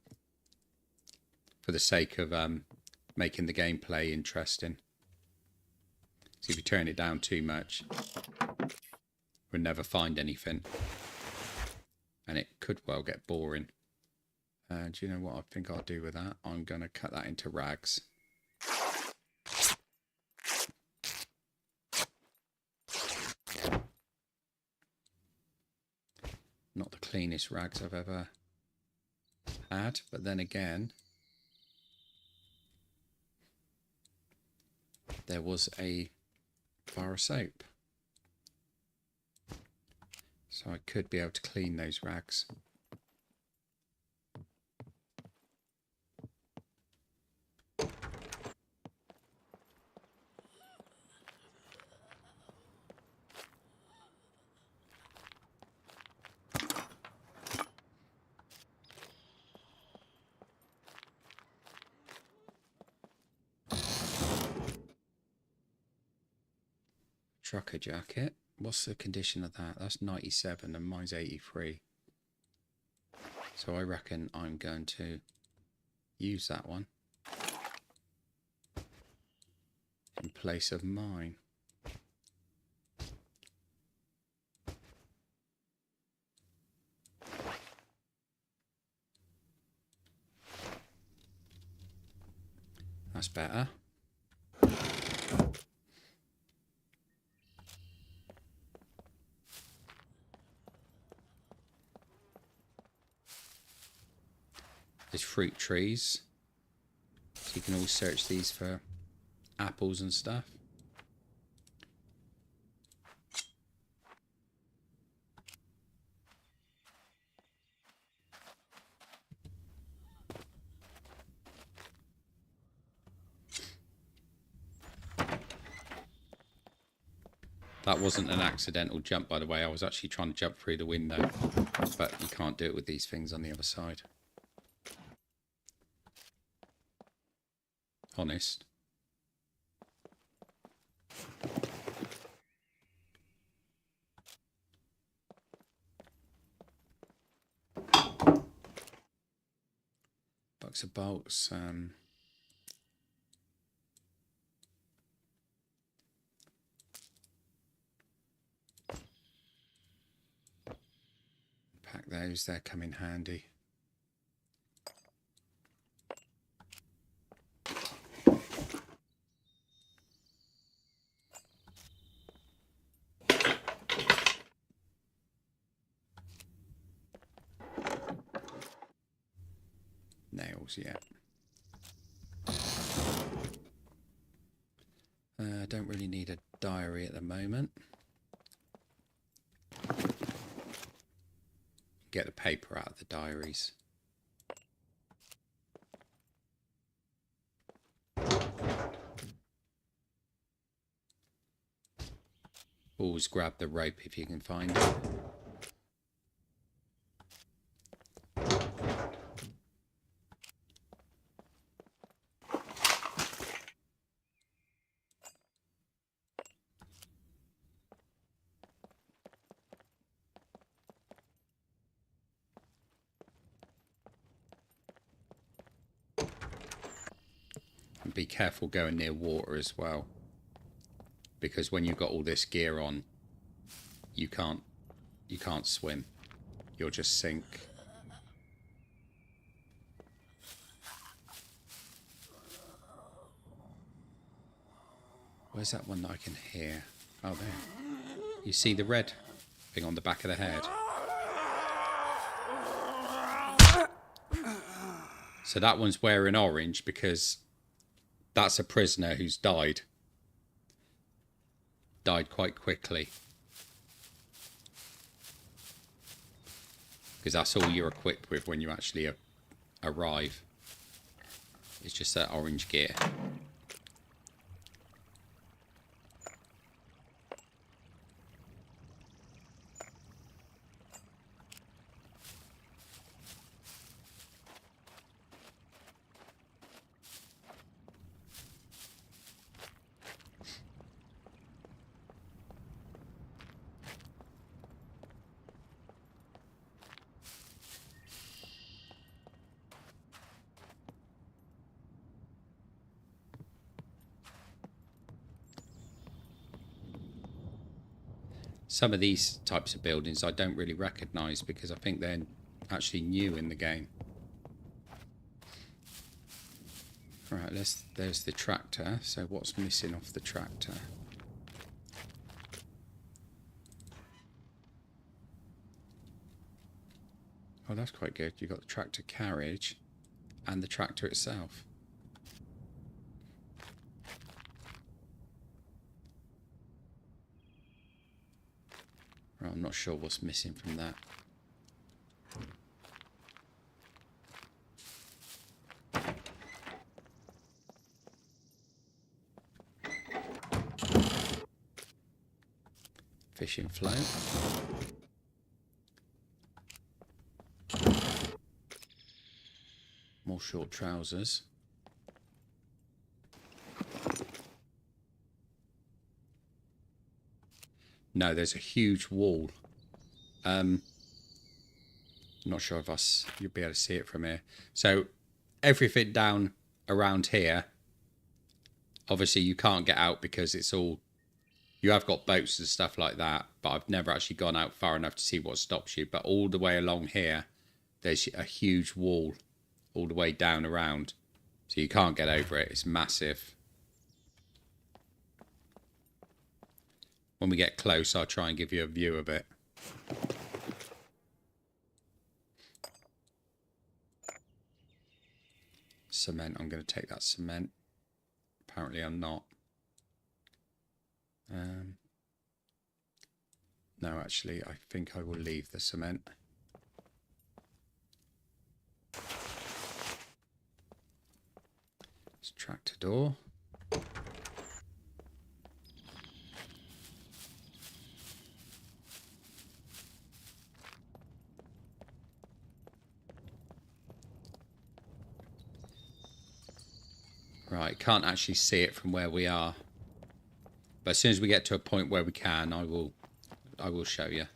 for the sake of making the gameplay interesting. So if you turn it down too much, we'll never find anything. And it could well get boring. Do you know what I think I'll do with that? I'm going to cut that into rags. Not the cleanest rags I've ever had, but then again, there was a bar of soap. So I could be able to clean those rags. Trucker jacket. What's the condition of that? That's 97 and mine's 83. So I reckon I'm going to use that one in place of mine. That's better. There's fruit trees, so you can always search these for apples and stuff. That wasn't an accidental jump, by the way. I was actually trying to jump through the window, but you can't do it with these things on the other side. Honest. Box of bolts. Pack those, they come in handy. Nails, yeah. Don't really need a diary at the moment. Get the paper out of the diaries. Always grab the rope if you can find it. And be careful going near water as well, because when you've got all this gear on, you can't swim. You'll just sink. Where's that one that I can hear? Oh, there. You see the red thing on the back of the head? So that one's wearing orange because that's a prisoner who's died. Died quite quickly. Because that's all you're equipped with when you actually arrive. It's just that orange gear. Some of these types of buildings I don't really recognise because I think they're actually new in the game. Right, there's the tractor. So what's missing off the tractor? Oh, that's quite good. You've got the tractor carriage and the tractor itself. Right, I'm not sure what's missing from that. Fishing float. More short trousers. No, there's a huge wall. I'm not sure if you'll be able to see it from here. So everything down around here, obviously you can't get out because it's all, you have got boats and stuff like that, but I've never actually gone out far enough to see what stops you. But all the way along here, there's a huge wall all the way down around. So you can't get over it. It's massive. When we get close, I'll try and give you a view of it. Cement. I'm going to take that cement. Apparently I'm not. No, actually, I think I will leave the cement. It's tractor door. Right, can't actually see it from where we are. But as soon as we get to a point where we can, I will show you.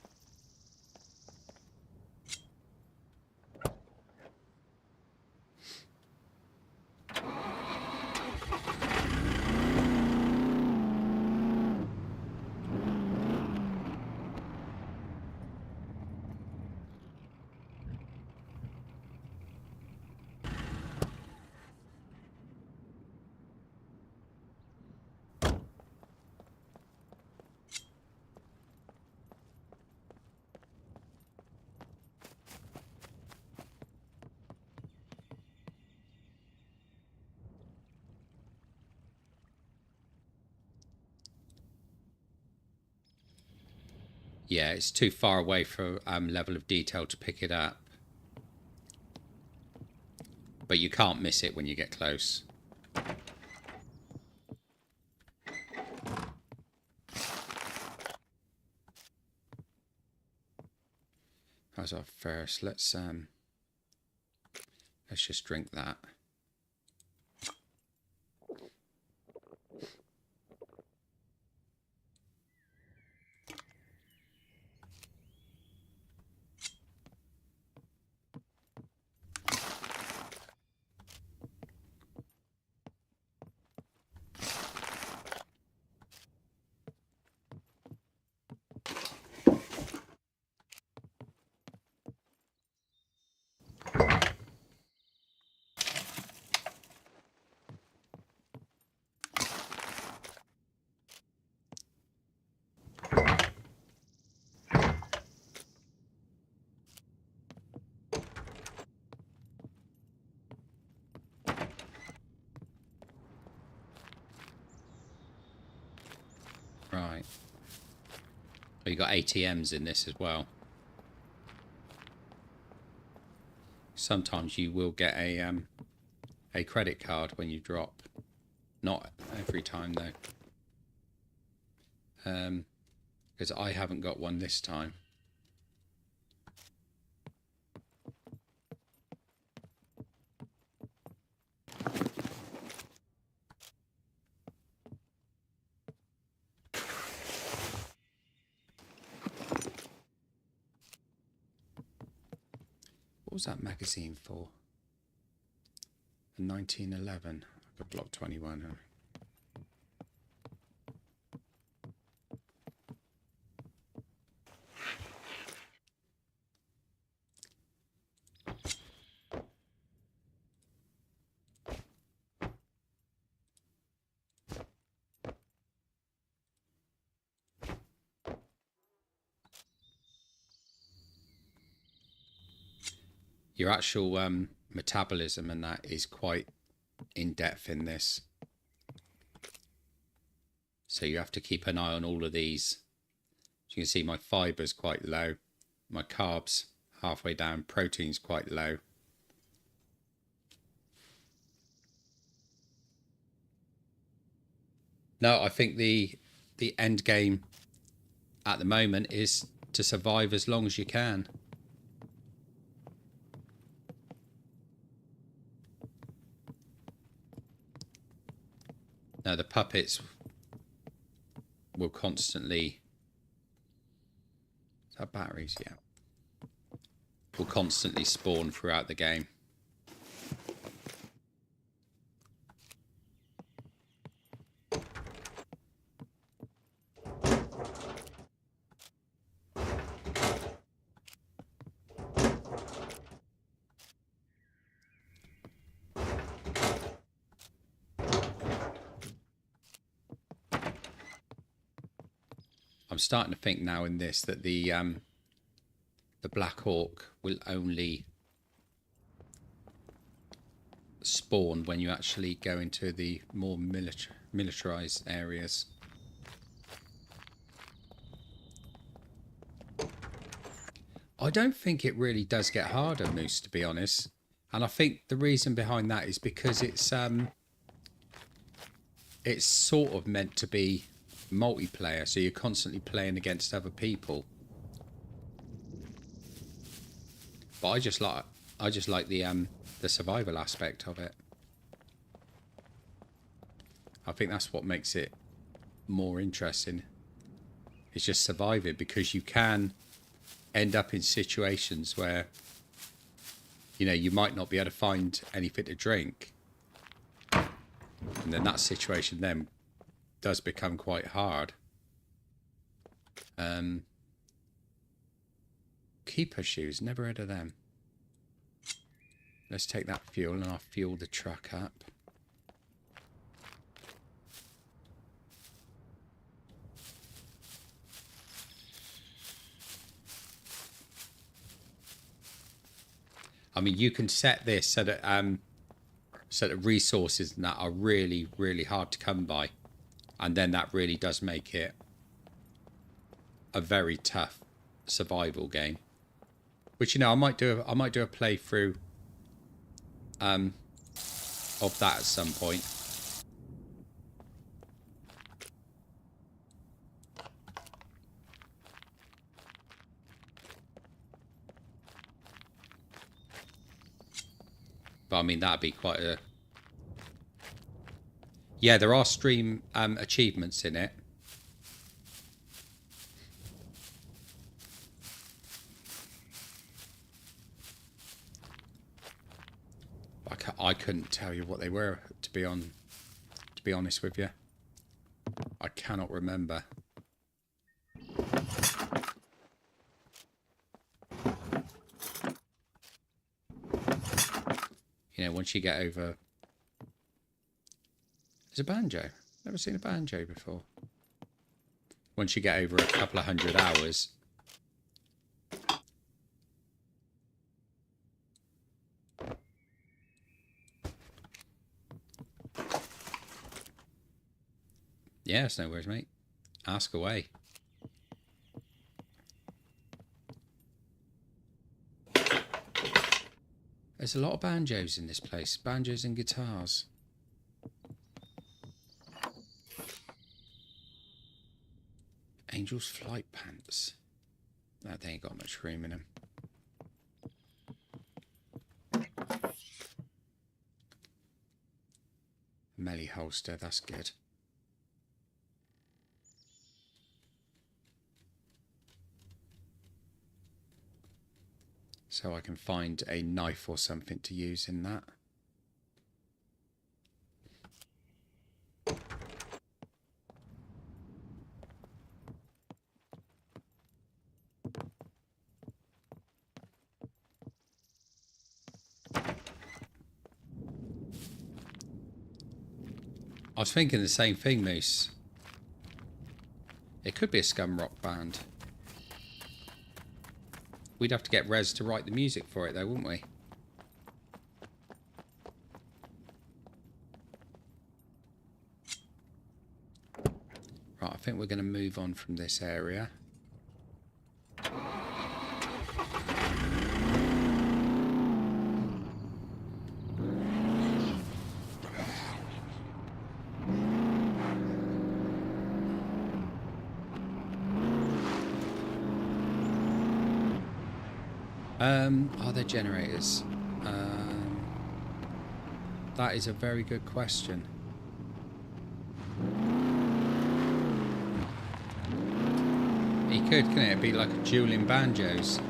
Yeah, it's too far away for level of detail to pick it up. But you can't miss it when you get close. How's our first? Let's just drink that. Right. Well, you got ATMs in this as well. Sometimes you will get a credit card when you drop. Not every time though. Because I haven't got one this time. What was that magazine for? The 1911. I got block 21. Huh? Your actual metabolism and that is quite in depth in this. So you have to keep an eye on all of these. As you can see, my fiber's quite low. My carbs halfway down. Protein's quite low. No, I think the end game at the moment is to survive as long as you can. Now the puppets will constantly Is that batteries? Yeah. Will constantly spawn throughout the game. I'm starting to think now in this that the Black Hawk will only spawn when you actually go into the more militarized areas. I don't think it really does get harder, Moose, to be honest. And I think the reason behind that is because it's sort of meant to be multiplayer, so you're constantly playing against other people. But I just like the survival aspect of it. I think that's what makes it more interesting. It's just surviving, because you can end up in situations where, you know, you might not be able to find anything to drink, and then that situation then does become quite hard. Keeper shoes, never heard of them. Let's take that fuel and I'll fuel the truck up. I mean, you can set this so that resources and that are really, really hard to come by, and then that really does make it a very tough survival game. Which, you know, I might do a playthrough of that at some point. But I mean, that'd be quite a... Yeah, there are stream achievements in it. I couldn't tell you what they were, to be honest with you. I cannot remember. You know, once you get over... There's a banjo. Never seen a banjo before. Once you get over a couple of 100 hours... Yeah, it's no worries, mate. Ask away. There's a lot of banjos in this place. Banjos and guitars. Angel's flight pants. No, they ain't got much room in them. Melee holster, that's good. So I can find a knife or something to use in that. I was thinking the same thing, Moose. It could be a SCUM rock band. We'd have to get Rez to write the music for it though, wouldn't we? Right, I think we're going to move on from this area. Are there generators? That is a very good question. good, couldn't it? It'd be like a dueling banjos.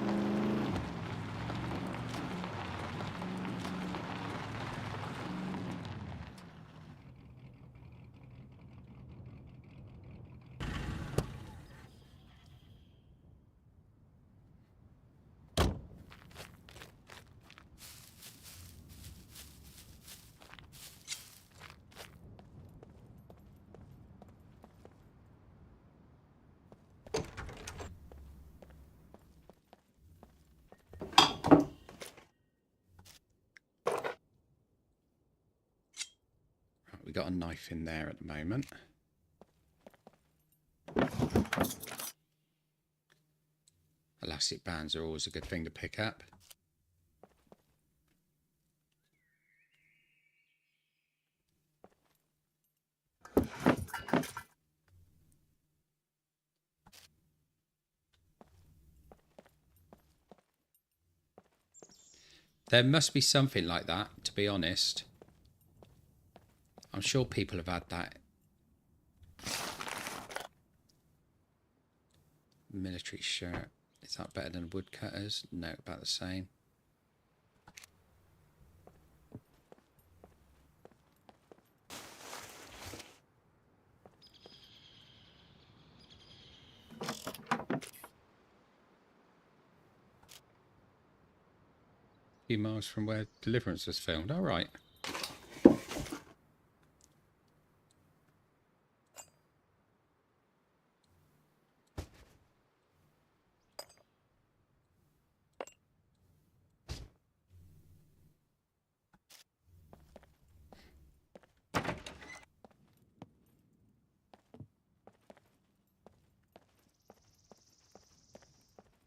We got a knife in there at the moment. Elastic bands are always a good thing to pick up. There must be something like that, to be honest. I'm sure people have had that. Military shirt. Is that better than woodcutters? No, about the same. A few miles from where Deliverance was filmed. All right.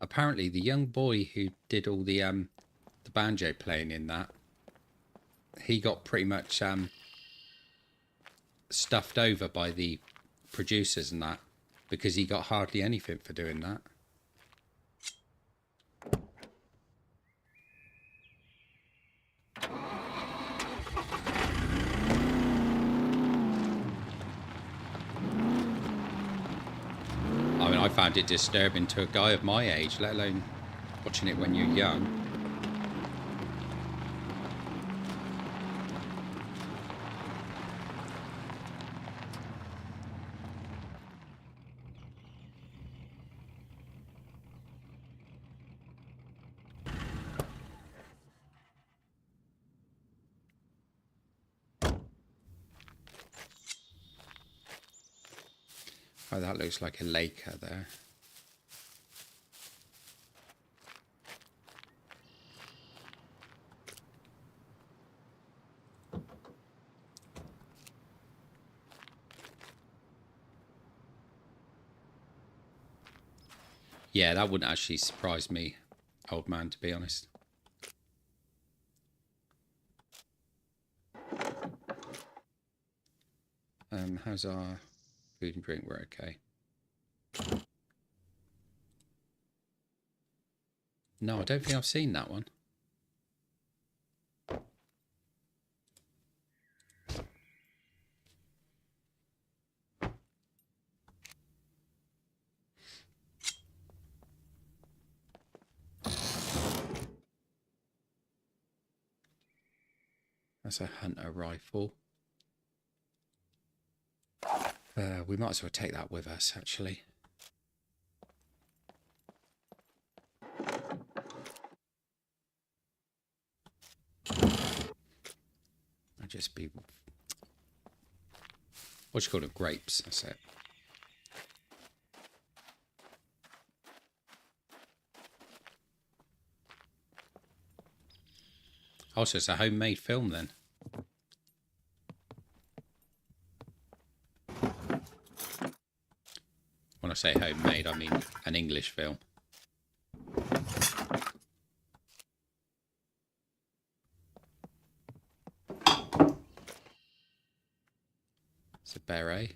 Apparently, the young boy who did all the banjo playing in that, he got pretty much stuffed over by the producers and that, because he got hardly anything for doing that. I mean, I found it disturbing to a guy of my age, let alone watching it when you're young. Oh, that looks like a laker there. Yeah, that wouldn't actually surprise me, old man, to be honest. How's our food and drink? We're okay. No, I don't think I've seen that one. That's a hunter rifle. We might as well take that with us, actually. I'll just be... what do you call it? Grapes, that's it. Also, it's a homemade film then. When I say homemade, I mean an English film. It's a beret.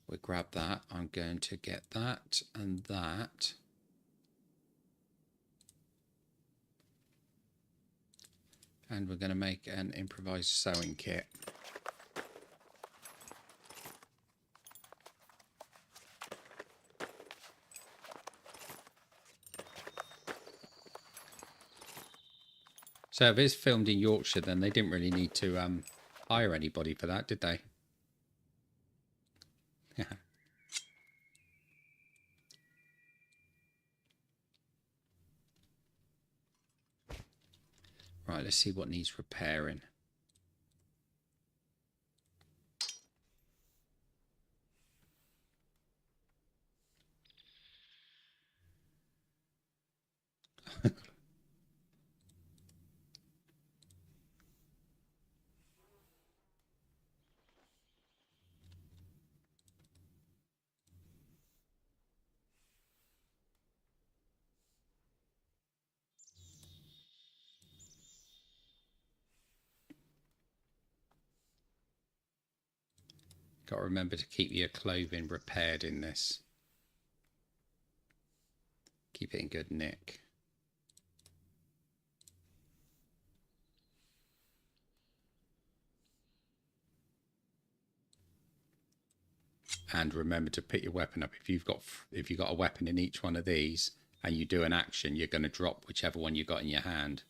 We'll grab that. I'm going to get that and that. And we're going to make an improvised sewing kit. So if it's filmed in Yorkshire, then they didn't really need to hire anybody for that, did they? Right, let's see what needs repairing. Got to remember to keep your clothing repaired in this. Keep it in good nick. And remember to pick your weapon up. If you've got a weapon in each one of these and you do an action, you're going to drop whichever one you got in your hand.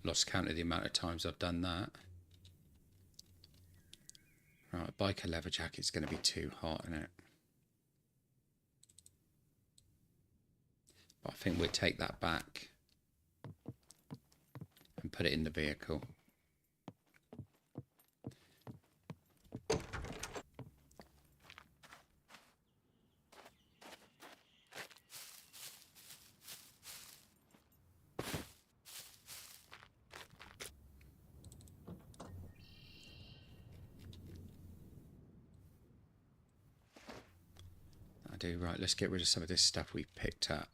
Lost count of the amount of times I've done that. Right, biker leather jacket's going to be too hot, isn't it? But I think we'll take that back and put it in the vehicle. I do. Right, let's get rid of some of this stuff we've picked up.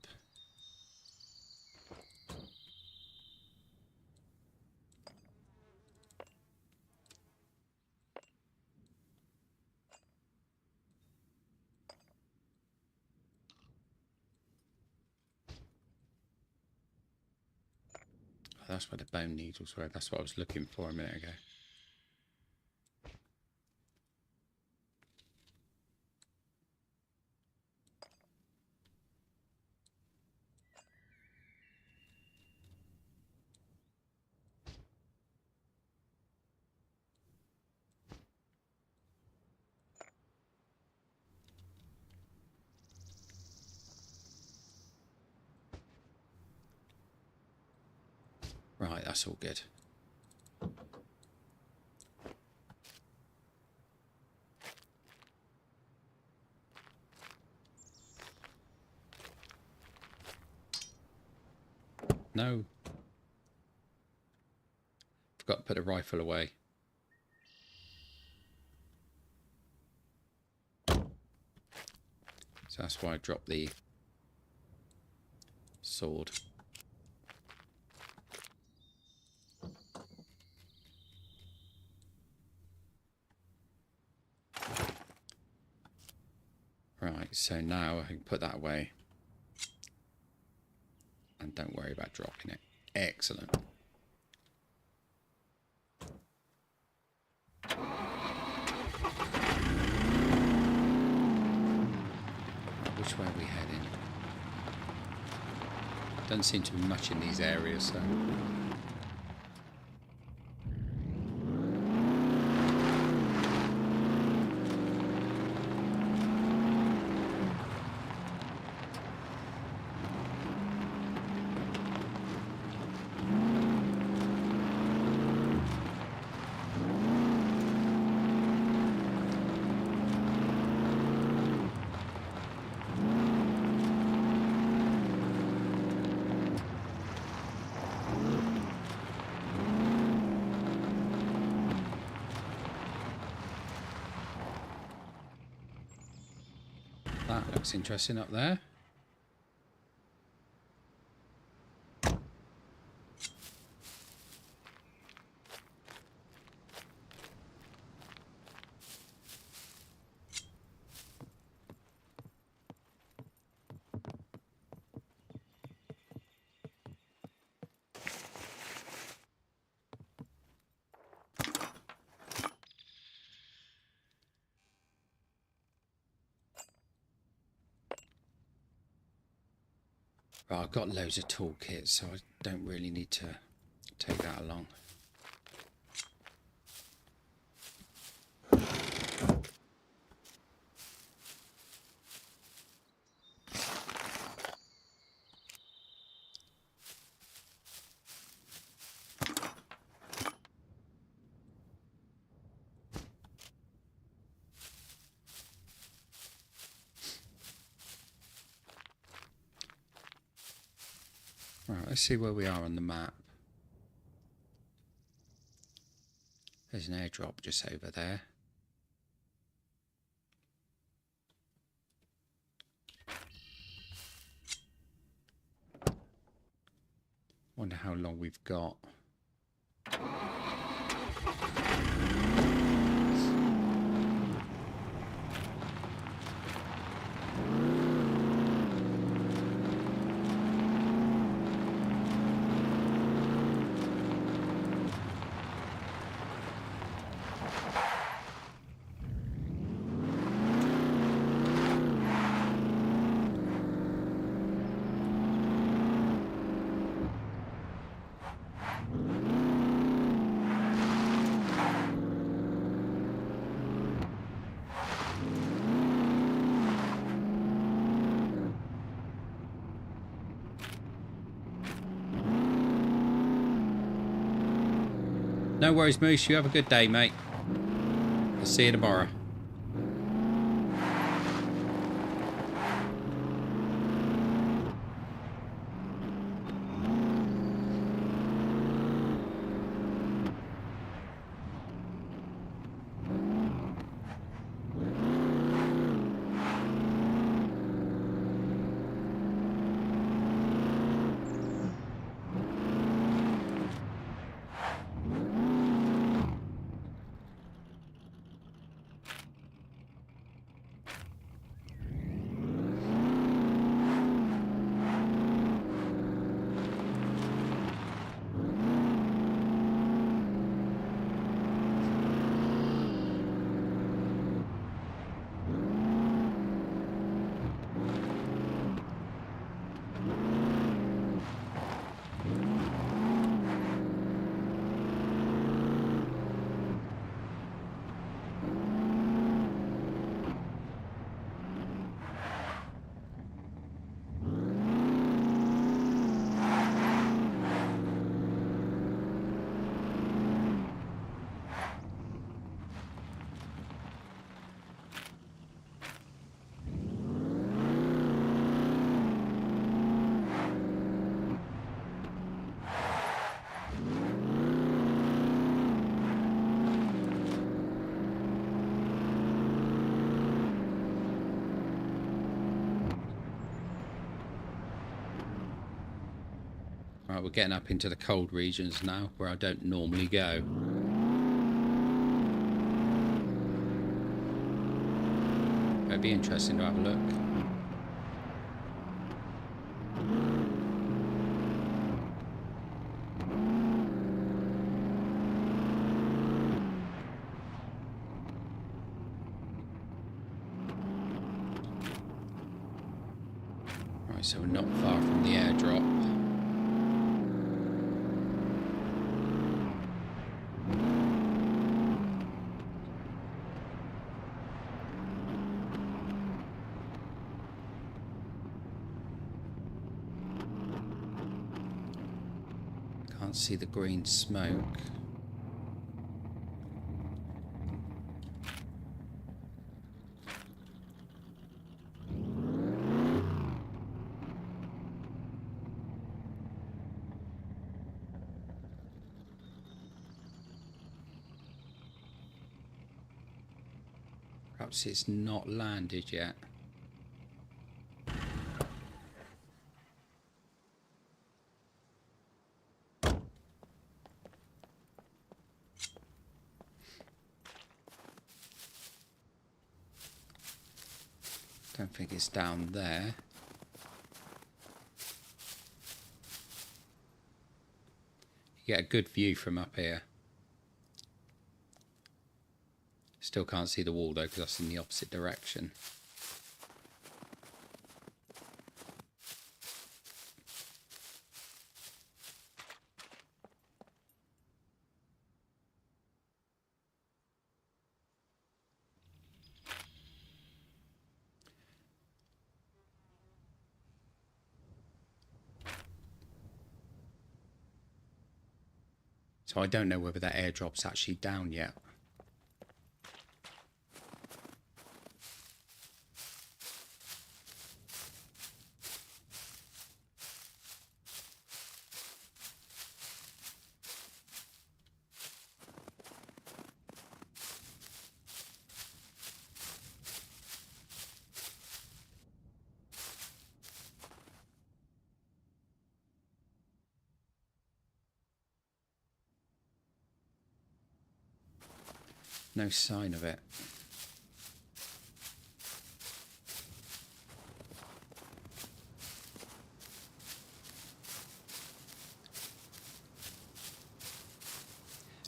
Oh, that's where the bone needles were. That's what I was looking for a minute ago. Right, that's all good. No. Forgot to put the rifle away. So that's why I dropped the sword. Right, so now I can put that away. And don't worry about dropping it. Excellent. Which way are we heading? Doesn't seem to be much in these areas, so... That looks interesting up there. Right, I've got loads of toolkits, so I don't really need to take that along. Right, let's see where we are on the map. There's an airdrop just over there. Wonder how long we've got. No worries, Moose. You have a good day, mate. I'll see you tomorrow. Right, we're getting up into the cold regions now, where I don't normally go. It'd be interesting to have a look. Right, so we're not far from the airdrop. Can't see the green smoke. Perhaps it's not landed yet. Don't think it's down there. You get a good view from up here. Still can't see the wall though, because that's in the opposite direction. So I don't know whether that airdrop's actually down yet. No sign of it.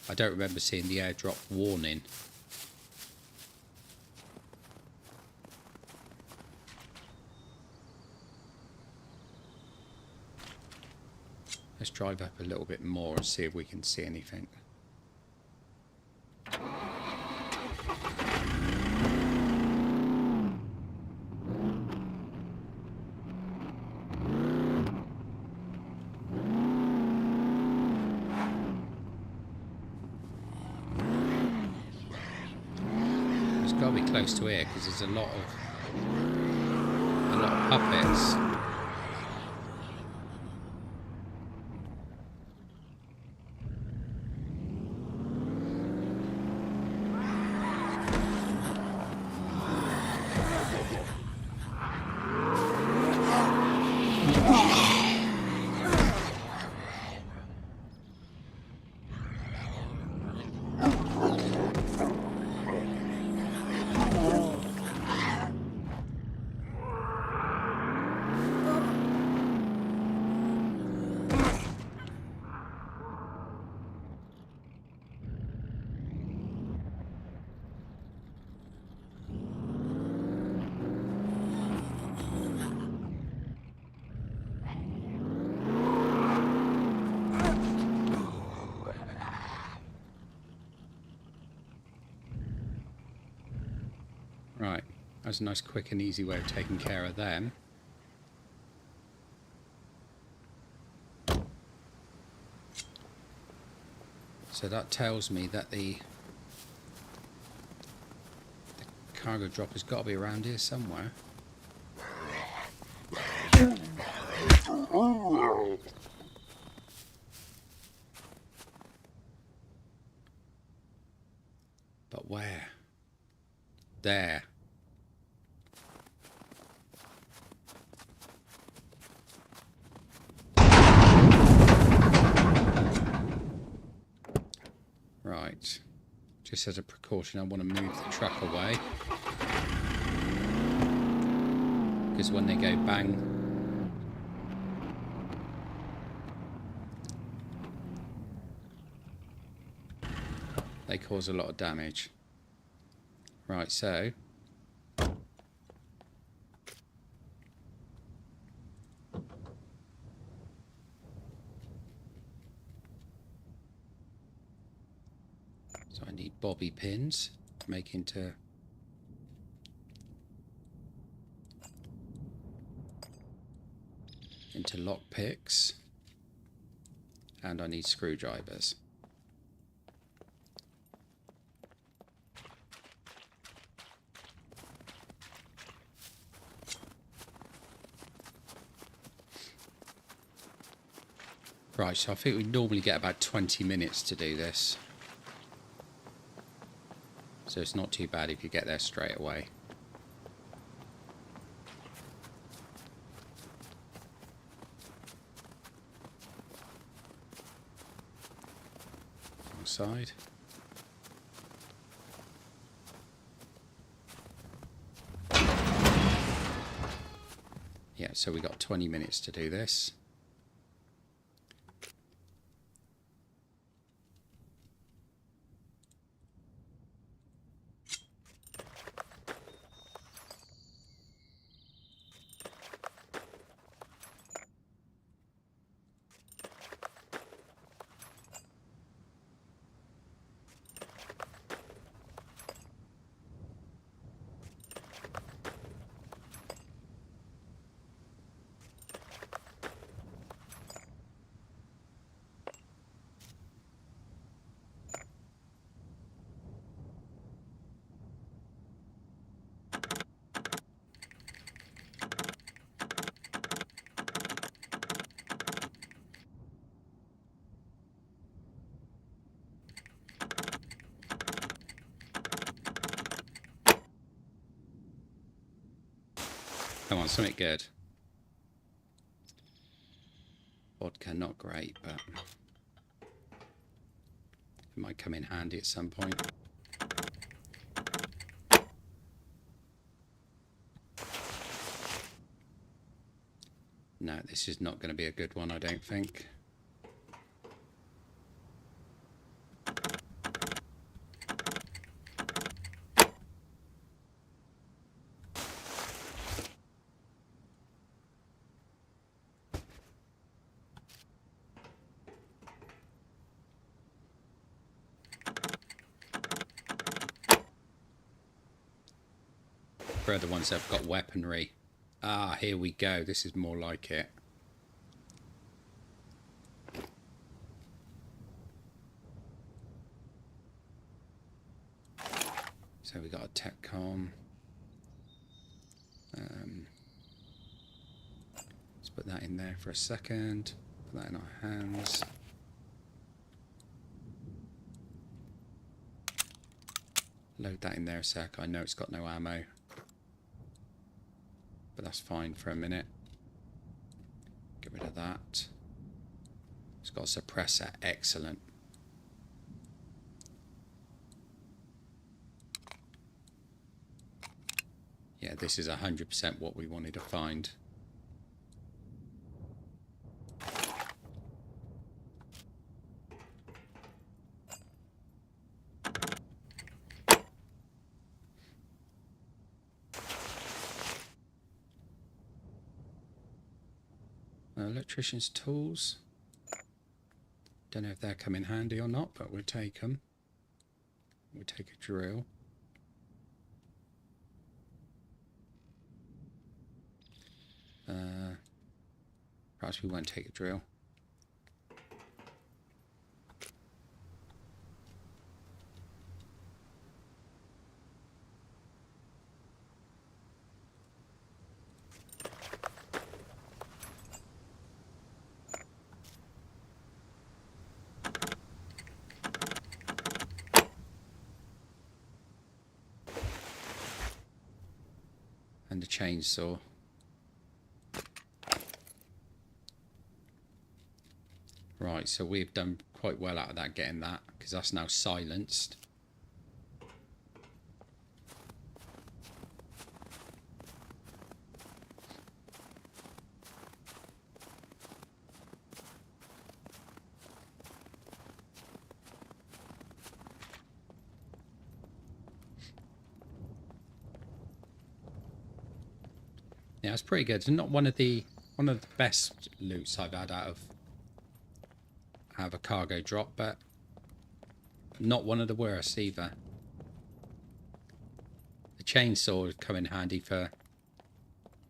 I don't remember seeing the airdrop warning. Let's drive up a little bit more and see if we can see anything. It's got to be close to here because there's a lot of puppets. Right, that's a nice quick and easy way of taking care of them. So that tells me that the cargo drop has got to be around here somewhere. But where? There. Right. Just as a precaution, I want to move the truck away. Because when they go bang, they cause a lot of damage. Right, so I need bobby pins to make into lock picks, and I need screwdrivers. Right, so I think we normally get about 20 minutes to do this. So it's not too bad if you get there straight away. Wrong side. Yeah, so we got 20 minutes to do this. Come on, something good. Vodka, not great, but it might come in handy at some point. No, this is not going to be a good one, I don't think. For the ones that have got weaponry. Ah, here we go. This is more like it. So we got a tech com. Let's put that in there for a second. Put that in our hands. Load that in there a sec. I know it's got no ammo, but that's fine for a minute. Get rid of that. It's got a suppressor. Excellent. Yeah, this is 100% what we wanted to find. Electrician's tools. Don't know if they're come in handy or not, but we'll take them. We'll take a drill. Perhaps we won't take a drill. And a chainsaw. Right, so we've done quite well out of that, getting that, because that's now silenced. Yeah, it's pretty good. It's not one of the best loots I've had out of a cargo drop, but not one of the worst either. The chainsaw would come in handy for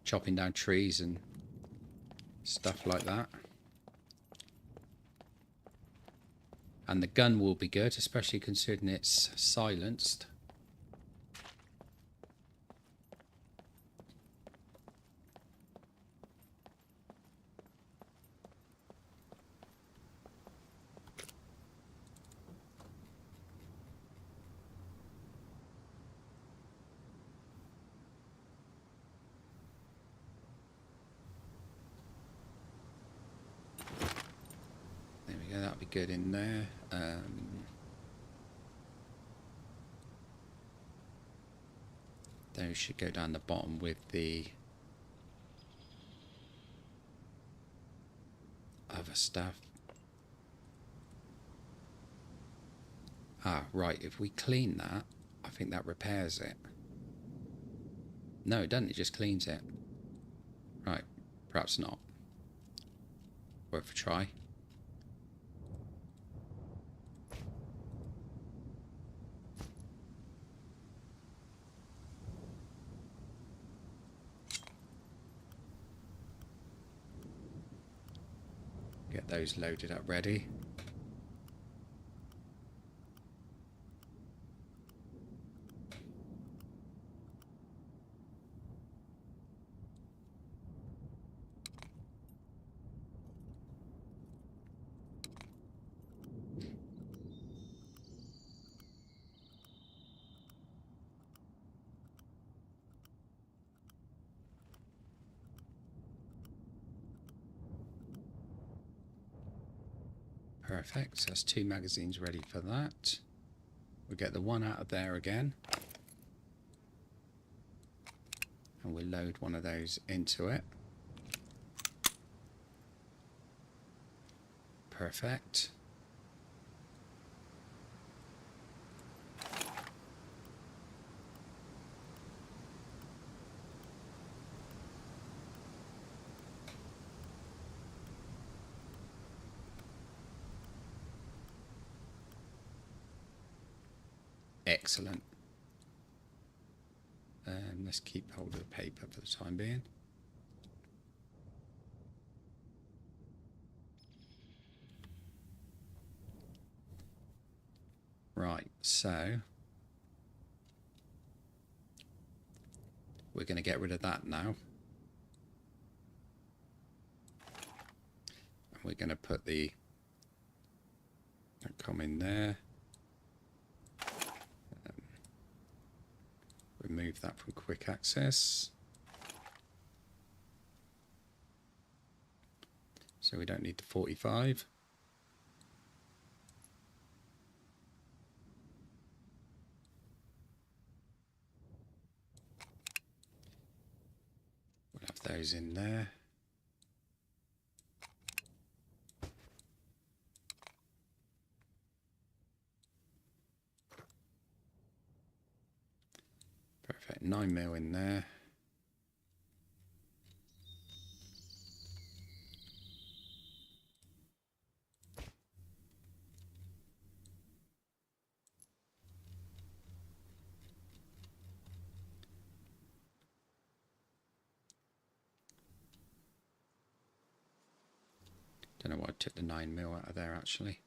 chopping down trees and stuff like that. And the gun will be good, especially considering it's silenced. That'll be good in there. Those should go down the bottom with the other stuff. Ah, right. If we clean that, I think that repairs it. No, it doesn't. It just cleans it. Right. Perhaps not. Worth a try. Get those loaded up ready. Perfect. So that's 2 magazines ready for that. We'll get the one out of there again. And we'll load one of those into it. Perfect. Excellent. Let's keep hold of the paper for the time being. Right, so we're going to get rid of that now. And we're going to put the .com in there. Remove that from quick access. So we don't need the 45. We'll have those in there. Perfect, 9mm in there. Don't know why I took the 9mm out of there actually,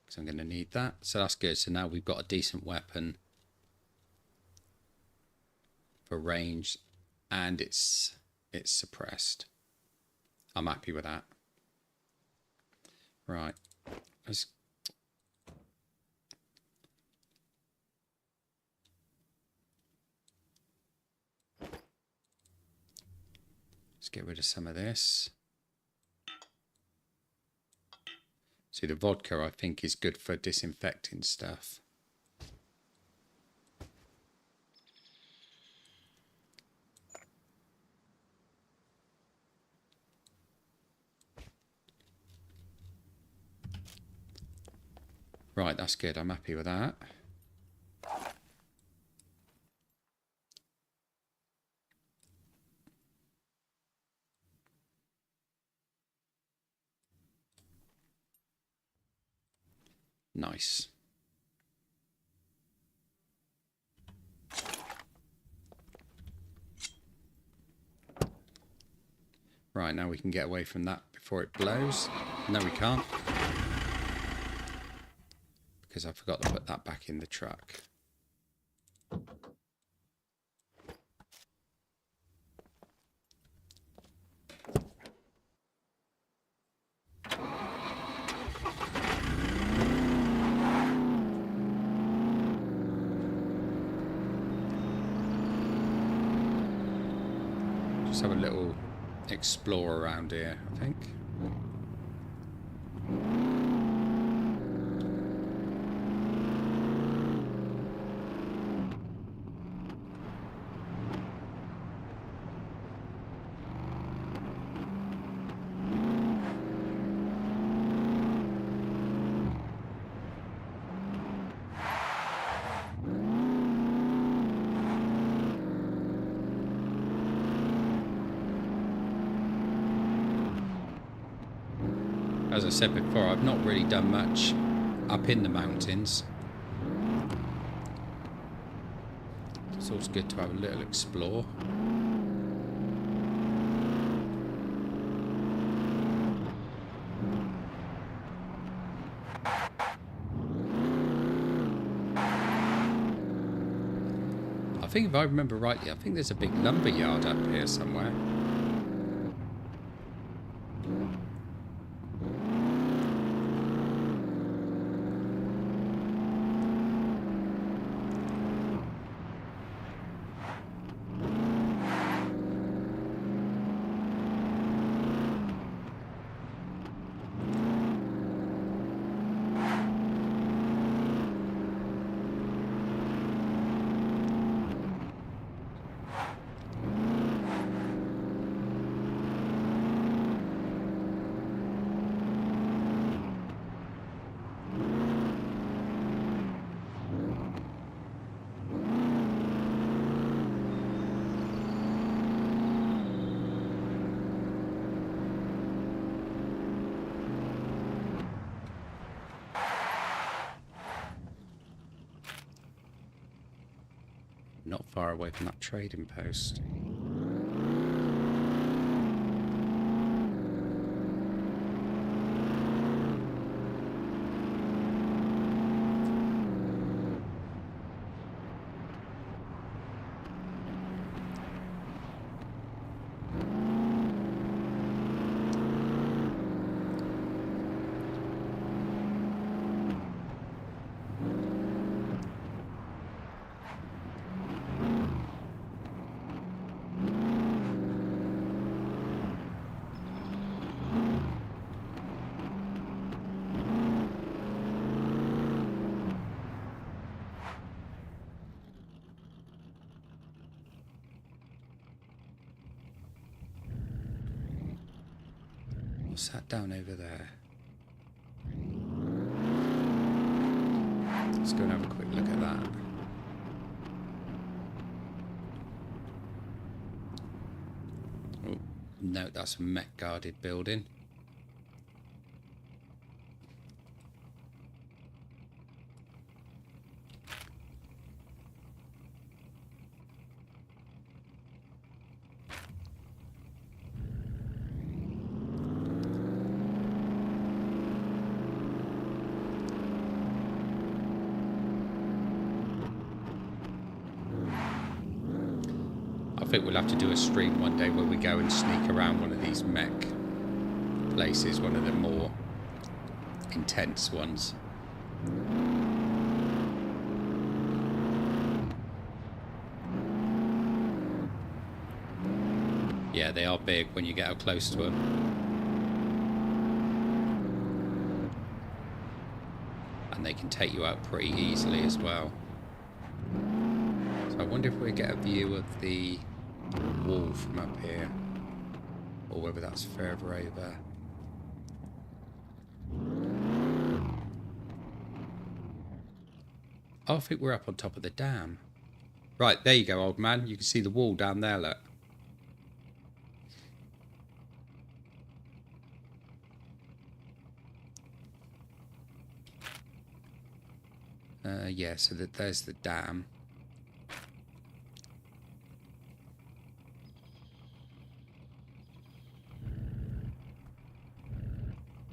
because I'm going to need that. So that's good. So now we've got a decent weapon for range, and it's suppressed. I'm happy with that. Right, let's get rid of some of this. See, the vodka I think is good for disinfecting stuff. Right, that's good. I'm happy with that. Nice. Right, now we can get away from that before it blows. No, we can't, because I forgot to put that back in the truck. Just have a little explore around here, I think. As I said before, I've not really done much up in the mountains. It's always good to have a little explore. I think if I remember rightly, I think there's a big lumber yard up here somewhere. not far away from that trading post. What's that down over there? Let's go and have a quick look at that. Oh, no, that's a mech guarded building. I think we'll have to do a stream one day where we go and sneak around one of these mech places, one of the more intense ones. Yeah, they are big when you get up close to them. And they can take you out pretty easily as well. So I wonder if we get a view of the wall from up here, or whether that's further over. Oh, I think we're up on top of the dam. Right, there you go, old man. You can see the wall down there, look. Yeah, so there's the dam.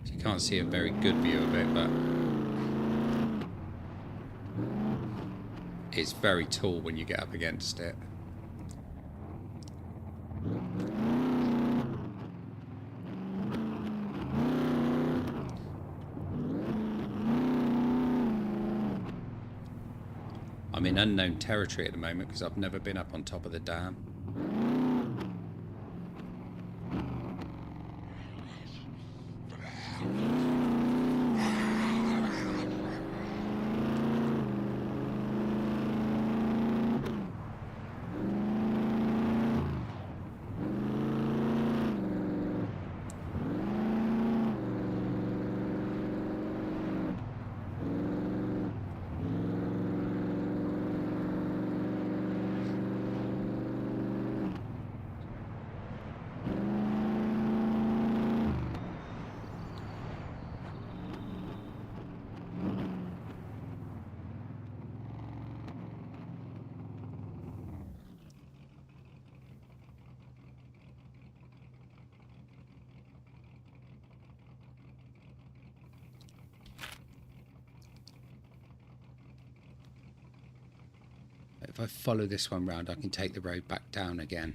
You can't see a very good view of it, but it's very tall when you get up against it. I'm in unknown territory at the moment because I've never been up on top of the dam. If I follow this one round, I can take the road back down again.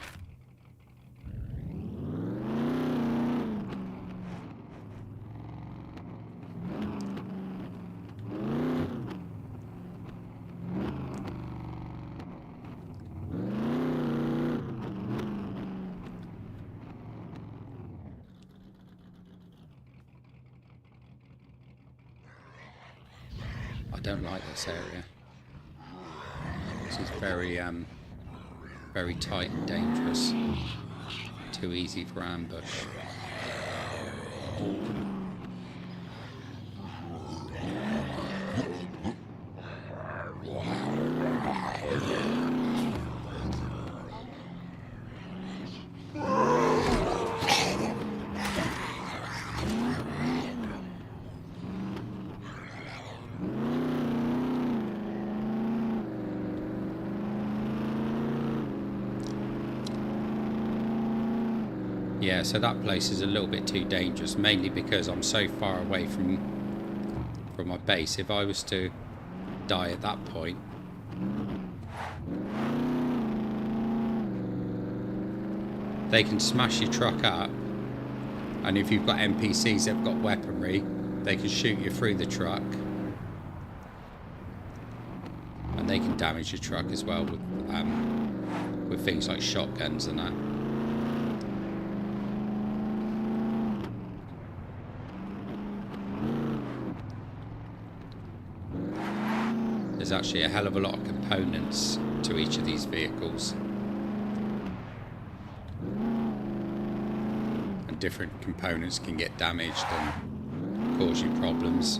I don't like this area. This is very tight and dangerous. Too easy for ambush. Yeah, so that place is a little bit too dangerous, mainly because I'm so far away from my base. If I was to die at that point, they can smash your truck up, and if you've got NPCs that've got weaponry, they can shoot you through the truck, and they can damage your truck as well with things like shotguns and that. There's actually a hell of a lot of components to each of these vehicles, and different components can get damaged and cause you problems.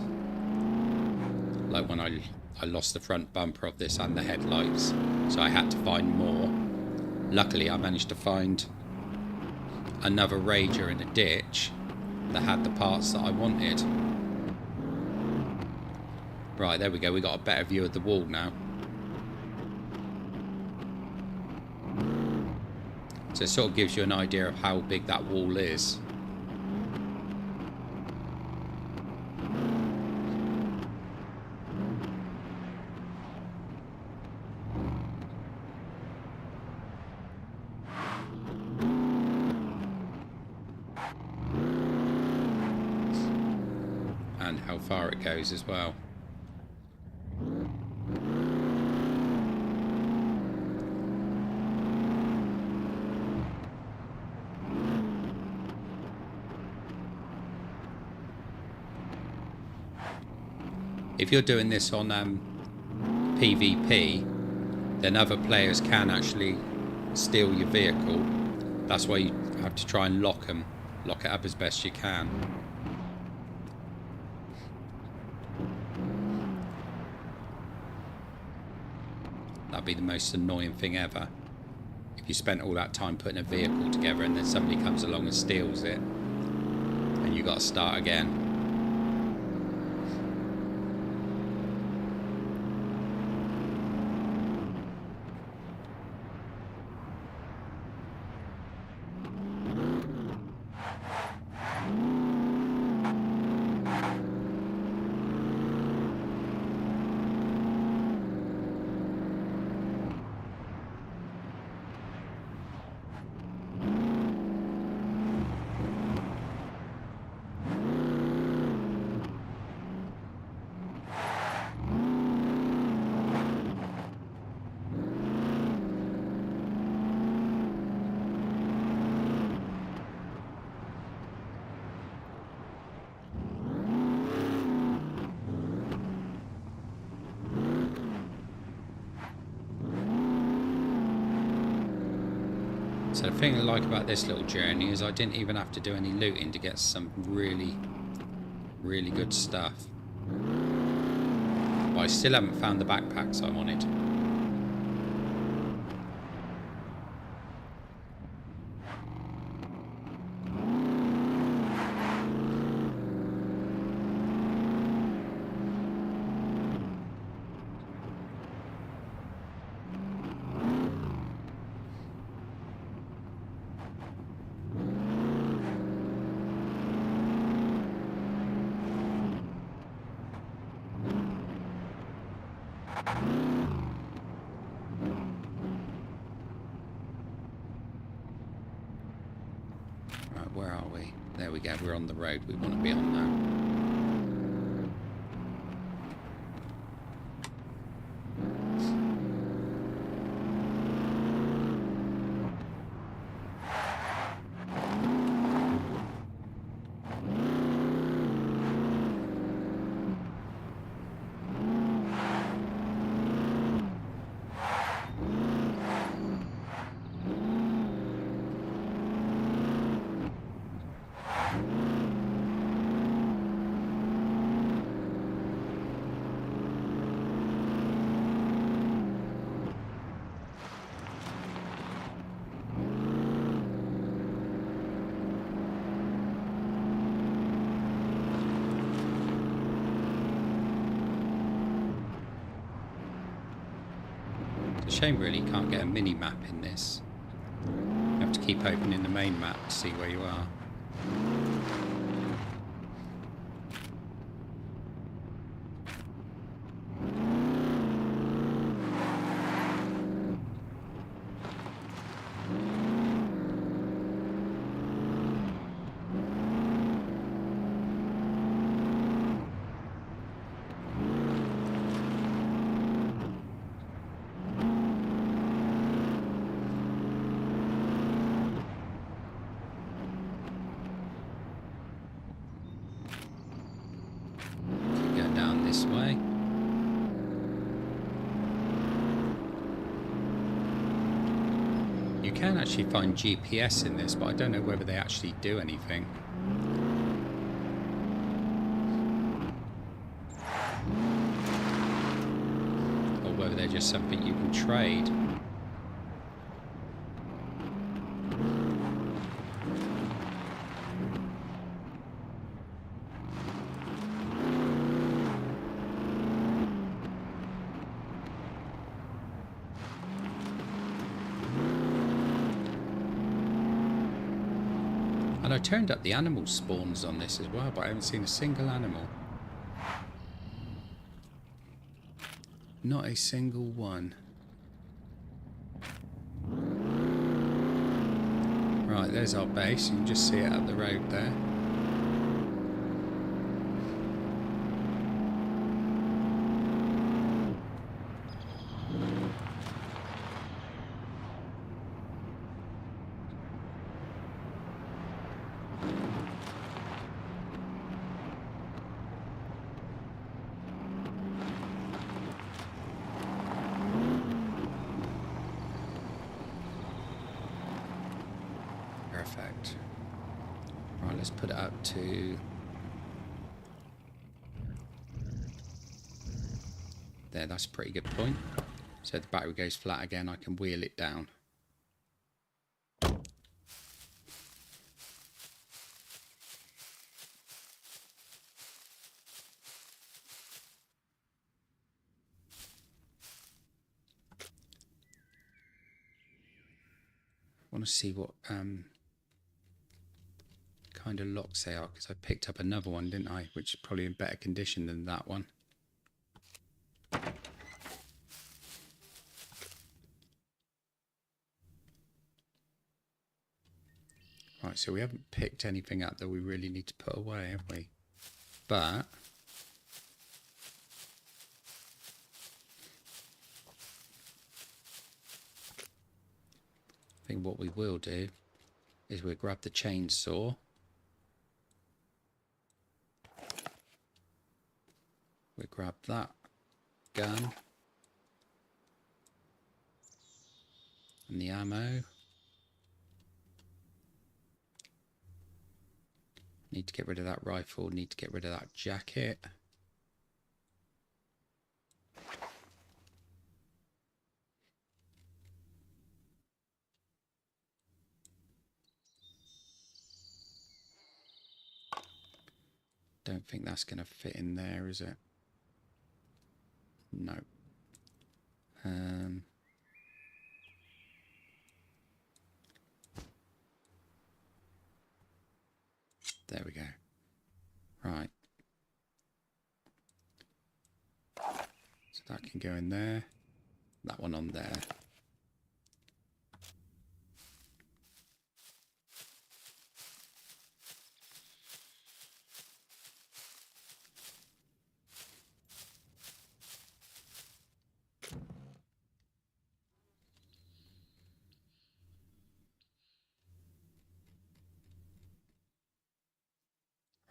Like when I lost the front bumper of this and the headlights, so I had to find more. Luckily I managed to find another Rager in a ditch that had the parts that I wanted. Right, there we go, we got a better view of the wall now. So it sort of gives you an idea of how big that wall is. And how far it goes as well. If you're doing this on PvP, then other players can actually steal your vehicle. That's why you have to try and lock it up as best you can. That'd be the most annoying thing ever. If you spent all that time putting a vehicle together and then somebody comes along and steals it, and you got to start again. So the thing I like about this little journey is I didn't even have to do any looting to get some really, really good stuff. But I still haven't found the backpacks I wanted. Right, where are we? There we go, we're on the road we want to be on now. Shame really you can't get a mini map in this. You have to keep opening the main map to see where you are. This way. You can actually find GPS in this, but I don't know whether they actually do anything. Or whether they're just something you can trade. And I turned up the animal spawns on this as well, but I haven't seen a single animal. Not a single one. Right, there's our base. You can just see it up the road there. Perfect. Right, let's put it up to there. That's a pretty good point. So if the battery goes flat again, I can wheel it down. I want to see what kind of locks they are, because I picked up another one, didn't I, which is probably in better condition than that one. Right, so we haven't picked anything up that we really need to put away, have we? But I think what we will do is we'll grab the chainsaw. We'll grab that gun and the ammo. Need to get rid of that rifle, need to get rid of that jacket. Don't think that's going to fit in there, is it? No. There we go. Right. So that can go in there. That one on there.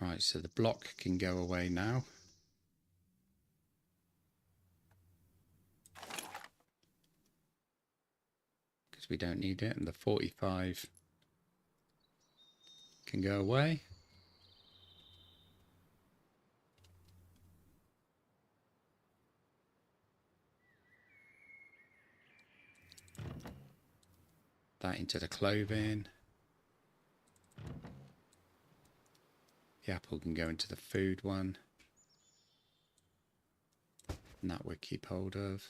Right, so the block can go away now. Because we don't need it, and the 45 can go away. That into the clothing. The apple can go into the food one. And that we'll keep hold of.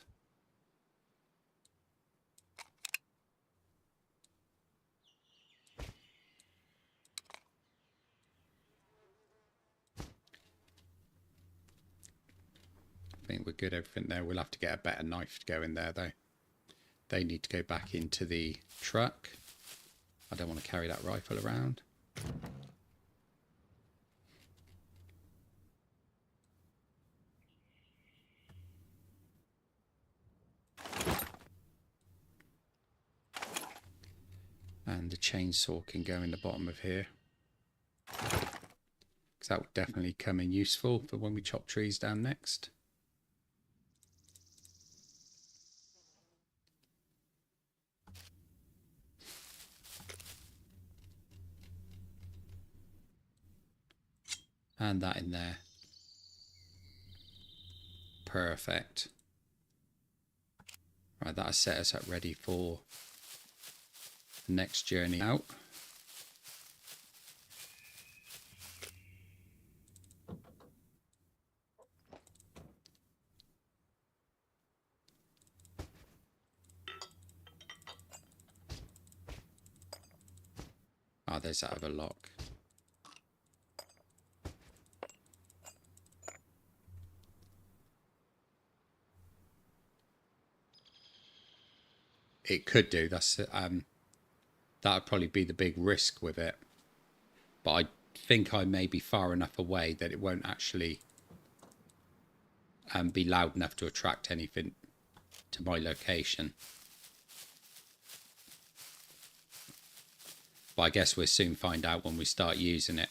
good, everything there. We'll have to get a better knife to go in there though. They need to go back into the truck. I don't want to carry that rifle around. And the chainsaw can go in the bottom of here, because that will definitely come in useful for when we chop trees down next. And that in there. Perfect. Right, that has set us up ready for the next journey out. Ah, there's that other lock. It could do. That's that would probably be the big risk with it. But I think I may be far enough away that it won't actually be loud enough to attract anything to my location. But I guess we'll soon find out when we start using it,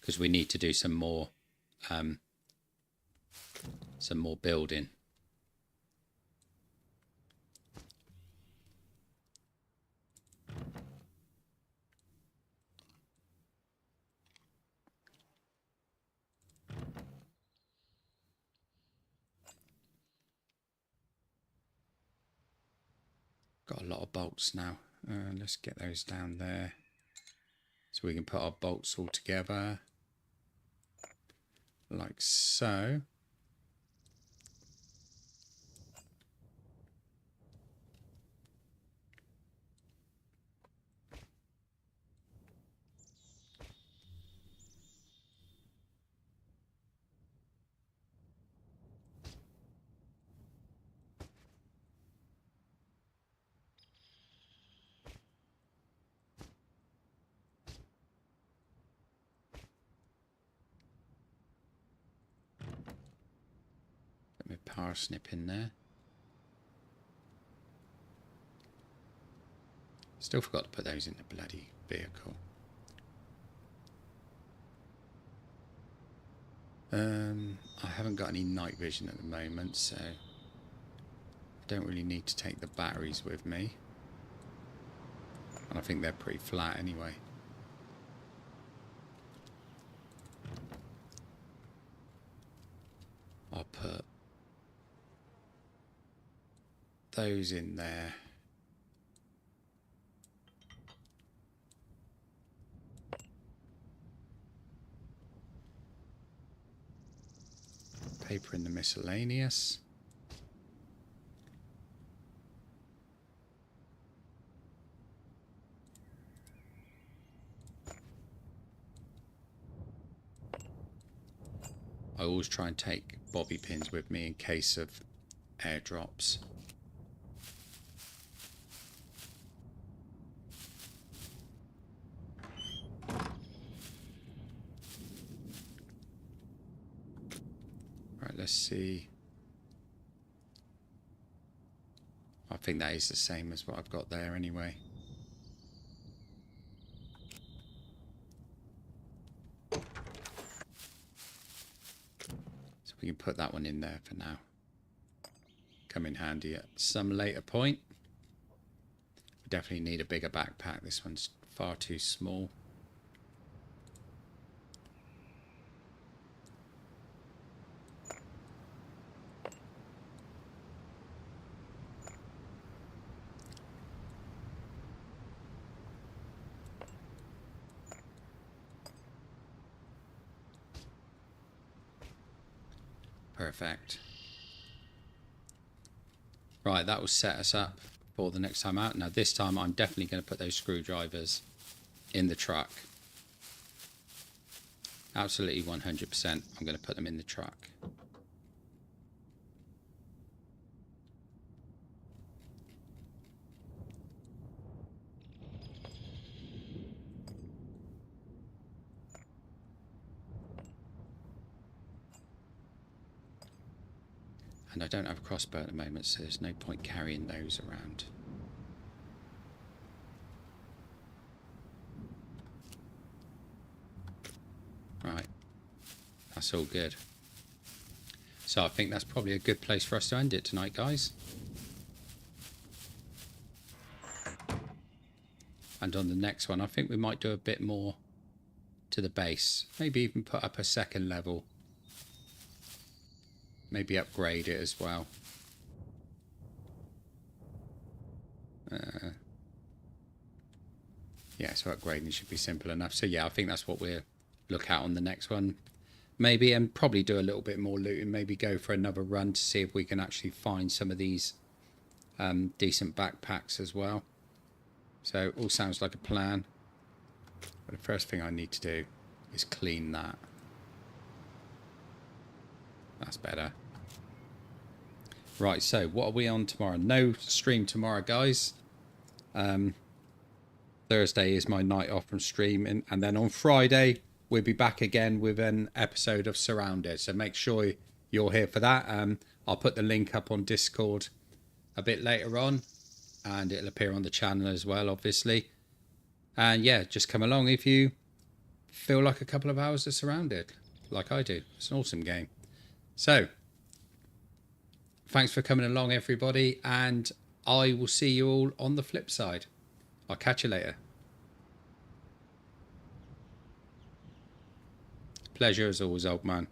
because we need to do some more building. Got a lot of bolts now. Let's get those down there so we can put our bolts all together like so. Let me parsnip in there. Still forgot to put those in the bloody vehicle. I haven't got any night vision at the moment, so I don't really need to take the batteries with me. And I think they're pretty flat anyway. I'll put those in there. Paper in the miscellaneous. I always try and take bobby pins with me in case of airdrops. Right, let's see. I think that is the same as what I've got there anyway. So we can put that one in there for now. Come in handy at some later point. We definitely need a bigger backpack. This one's far too small. Perfect. Right, that will set us up for the next time out. Now this time I'm definitely going to put those screwdrivers in the truck. Absolutely 100% I'm going to put them in the truck. And I don't have a crossbow at the moment, so there's no point carrying those around. Right, that's all good. So I think that's probably a good place for us to end it tonight, guys. And on the next one, I think we might do a bit more to the base. Maybe even put up a second level. Maybe upgrade it as well. Yeah, so upgrading should be simple enough. So yeah, I think that's what we'll look at on the next one. Maybe, and probably do a little bit more looting. Maybe go for another run to see if we can actually find some of these decent backpacks as well. So all sounds like a plan. But the first thing I need to do is clean that. That's better. Right, so what are we on tomorrow? No stream tomorrow, guys. Thursday is my night off from streaming, and then on Friday we'll be back again with an episode of Surrounded. So make sure you're here for that. I'll put the link up on Discord a bit later on, and it'll appear on the channel as well, obviously. And yeah, just come along if you feel like a couple of hours of Surrounded, like I do. It's an awesome game. So thanks for coming along, everybody, and I will see you all on the flip side. I'll catch you later. Pleasure as always, old man.